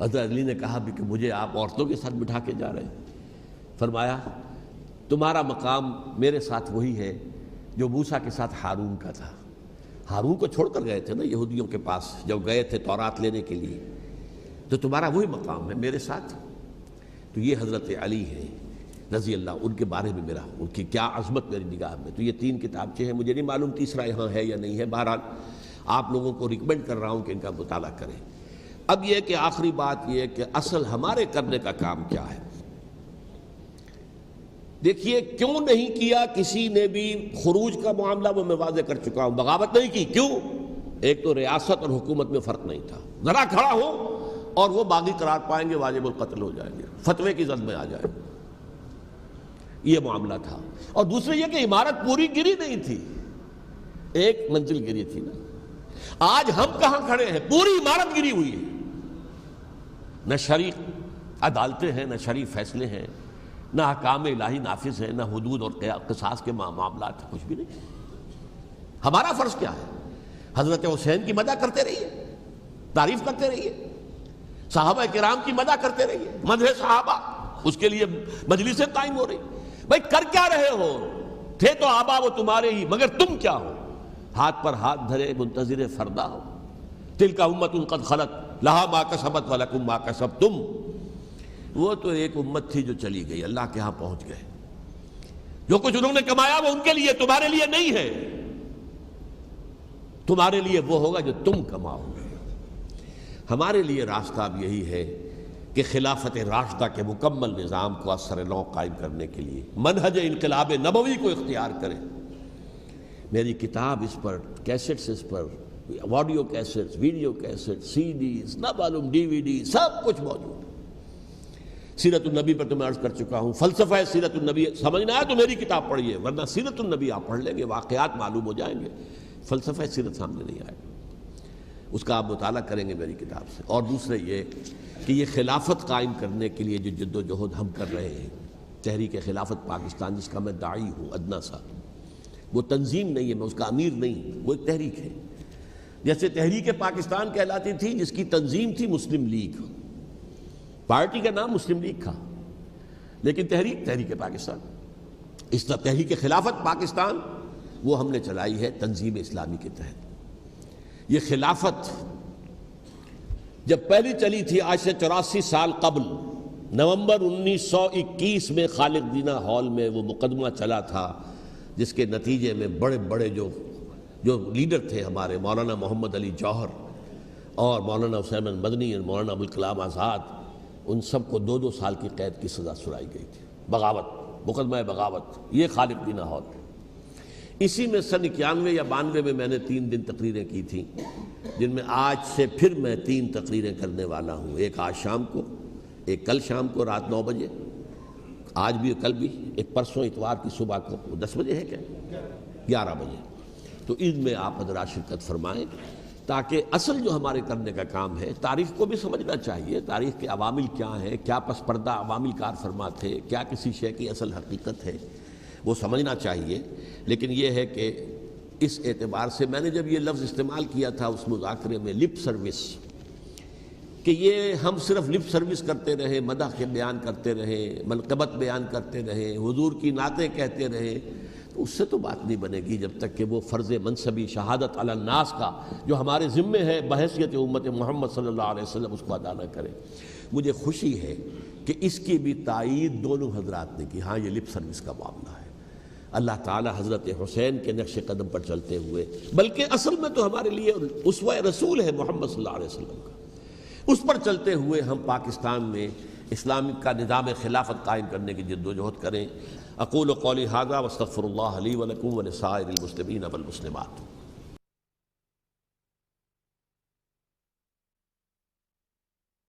حضرت علی نے کہا بھی کہ مجھے آپ عورتوں کے ساتھ بٹھا کے جا رہے ہیں۔ فرمایا تمہارا مقام میرے ساتھ وہی ہے جو موسیٰ کے ساتھ ہارون کا تھا۔ ہارون کو چھوڑ کر گئے تھے نا یہودیوں کے پاس جب گئے تھے تورات لینے کے لیے، تو تمہارا وہی مقام ہے میرے ساتھ۔ تو یہ حضرت علی ہیں رضی اللہ، ان کے بارے میں میرا ان کی کیا عظمت میری نگاہ میں۔ تو یہ 3 کتابچے ہیں، مجھے نہیں معلوم تیسرا یہاں ہے یا نہیں ہے، بہرحال آپ لوگوں کو ریکمینڈ کر رہا ہوں کہ ان کا مطالعہ کریں۔ اب یہ کہ آخری بات یہ کہ اصل ہمارے کرنے کا کام کیا ہے۔ دیکھیے کیوں نہیں کیا کسی نے بھی خروج کا معاملہ، وہ میں واضح کر چکا ہوں، بغاوت نہیں کی۔ کیوں؟ ایک تو ریاست اور حکومت میں فرق نہیں تھا، ذرا کھڑا ہو اور وہ باغی قرار پائیں گے، واجب القتل ہو جائیں گے، فتوے کی زد میں آ جائے، یہ معاملہ تھا۔ اور دوسرے یہ کہ عمارت پوری گری نہیں تھی، ایک منزل گری تھی نا۔ آج ہم کہاں کھڑے ہیں؟ پوری عمارت گری ہوئی ہے، نہ شرعی عدالتیں ہیں، نہ شرعی فیصلے ہیں، نہ احکام الہی نافذ ہیں، نہ حدود اور قصاص کے معاملات، کچھ بھی نہیں۔ ہمارا فرض کیا ہے؟ حضرت حسین کی مدح کرتے رہیے، تعریف کرتے رہیے، صحابہ کرام کی مدح کرتے رہیے، مدح صحابہ، اس کے لیے مجلسیں قائم ہو رہی۔ بھائی کر کیا رہے ہو؟ تھے تو آبا وہ تمہارے ہی، مگر تم کیا ہو؟ ہاتھ پر ہاتھ دھرے منتظر فردا ہو۔ تلک امت قد خلت لہا ما کسبت ولکم ما کسبتم۔ وہ تو ایک امت تھی جو چلی گئی، اللہ کے ہاں پہنچ گئے، جو کچھ انہوں نے کمایا وہ ان کے لیے، تمہارے لیے نہیں ہے۔ تمہارے لیے وہ ہوگا جو تم کماؤ گے۔ ہمارے لیے راستہ اب یہی ہے کہ خلافت راشدہ کے مکمل نظام کو اثر نو قائم کرنے کے لیے منہج انقلاب نبوی کو اختیار کریں۔ میری کتاب اس پر، کیسٹس اس پر، آڈیو کیسٹس، ویڈیو کیسٹ، سی ڈیز، نہ معلوم ڈی وی ڈی، سب کچھ موجود ہے۔ سیرت النبی پر تو میں عرض کر چکا ہوں، فلسفہ سیرت النبی سمجھنا ہے تو میری کتاب پڑھیے، ورنہ سیرت النبی آپ پڑھ لیں گے، واقعات معلوم ہو جائیں گے، فلسفہ سیرت سامنے نہیں آئے گا، اس کا آپ مطالعہ کریں گے میری کتاب سے۔ اور دوسرے یہ کہ یہ خلافت قائم کرنے کے لیے جو جد و جہد ہم کر رہے ہیں، تحریک خلافت پاکستان جس کا میں داعی ہوں ادنا سا، وہ تنظیم نہیں ہے، میں اس کا امیر نہیں، وہ ایک تحریک ہے۔ جیسے تحریک پاکستان کہلاتی تھی جس کی تنظیم تھی مسلم لیگ، پارٹی کا نام مسلم لیگ تھا، لیکن تحریک پاکستان، اس طرح تحریک خلافت پاکستان وہ ہم نے چلائی ہے تنظیم اسلامی کے تحت۔ یہ خلافت جب پہلی چلی تھی آج سے 84 سال قبل، نومبر 1921 میں خالق دینہ ہال میں وہ مقدمہ چلا تھا، جس کے نتیجے میں بڑے بڑے جو لیڈر تھے ہمارے، مولانا محمد علی جوہر اور مولانا حسین مدنی اور مولانا ابوالکلام آزاد، ان سب کو 2 سال کی قید کی سزا سنائی گئی تھی، بغاوت، مقدمہ بغاوت، یہ خالق دینہ ہال۔ اسی میں سن 91 یا 92 میں نے 3 دن تقریریں کی تھیں، جن میں آج سے پھر میں 3 تقریریں کرنے والا ہوں، ایک آج شام کو، ایک کل شام کو رات 9 بجے، آج بھی کل بھی، ایک پرسوں اتوار کی صبح کو 10 بجے ہے کیا 11 بجے۔ تو ان میں آپ حضرات شرکت فرمائیں، تاکہ اصل جو ہمارے کرنے کا کام ہے، تاریخ کو بھی سمجھنا چاہیے، تاریخ کے عوامل کیا ہیں، کیا پس پردہ عوامل کار فرما تھے، کیا کسی شے کی اصل حقیقت ہے، وہ سمجھنا چاہیے۔ لیکن یہ ہے کہ اس اعتبار سے میں نے جب یہ لفظ استعمال کیا تھا اس مذاکرے میں، لپ سروس، کہ یہ ہم صرف لپ سروس کرتے رہے، مدح کے بیان کرتے رہے، منقبت بیان کرتے رہے، حضور کی نعتیں کہتے رہے، تو اس سے تو بات نہیں بنے گی جب تک کہ وہ فرض منصبی شہادت علی الناس کا جو ہمارے ذمے ہے بحیثیت امت محمد صلی اللہ علیہ وسلم، اس کو ادا نہ کرے۔ مجھے خوشی ہے کہ اس کی بھی تائید دونوں حضرات نے کی، ہاں یہ لپ سروس کا معاملہ ہے۔ اللہ تعالی حضرت حسین کے نقش قدم پر چلتے ہوئے، بلکہ اصل میں تو ہمارے لیے اسوہ رسول ہے محمد صلی اللہ علیہ وسلم کا، اس پر چلتے ہوئے ہم پاکستان میں اسلام کا نظام خلافت قائم کرنے کی جد و جہد کریں۔ اقول قولی ھذا واستغفر اللہ لی ولکم ولسائر المسلمین والمسلمات۔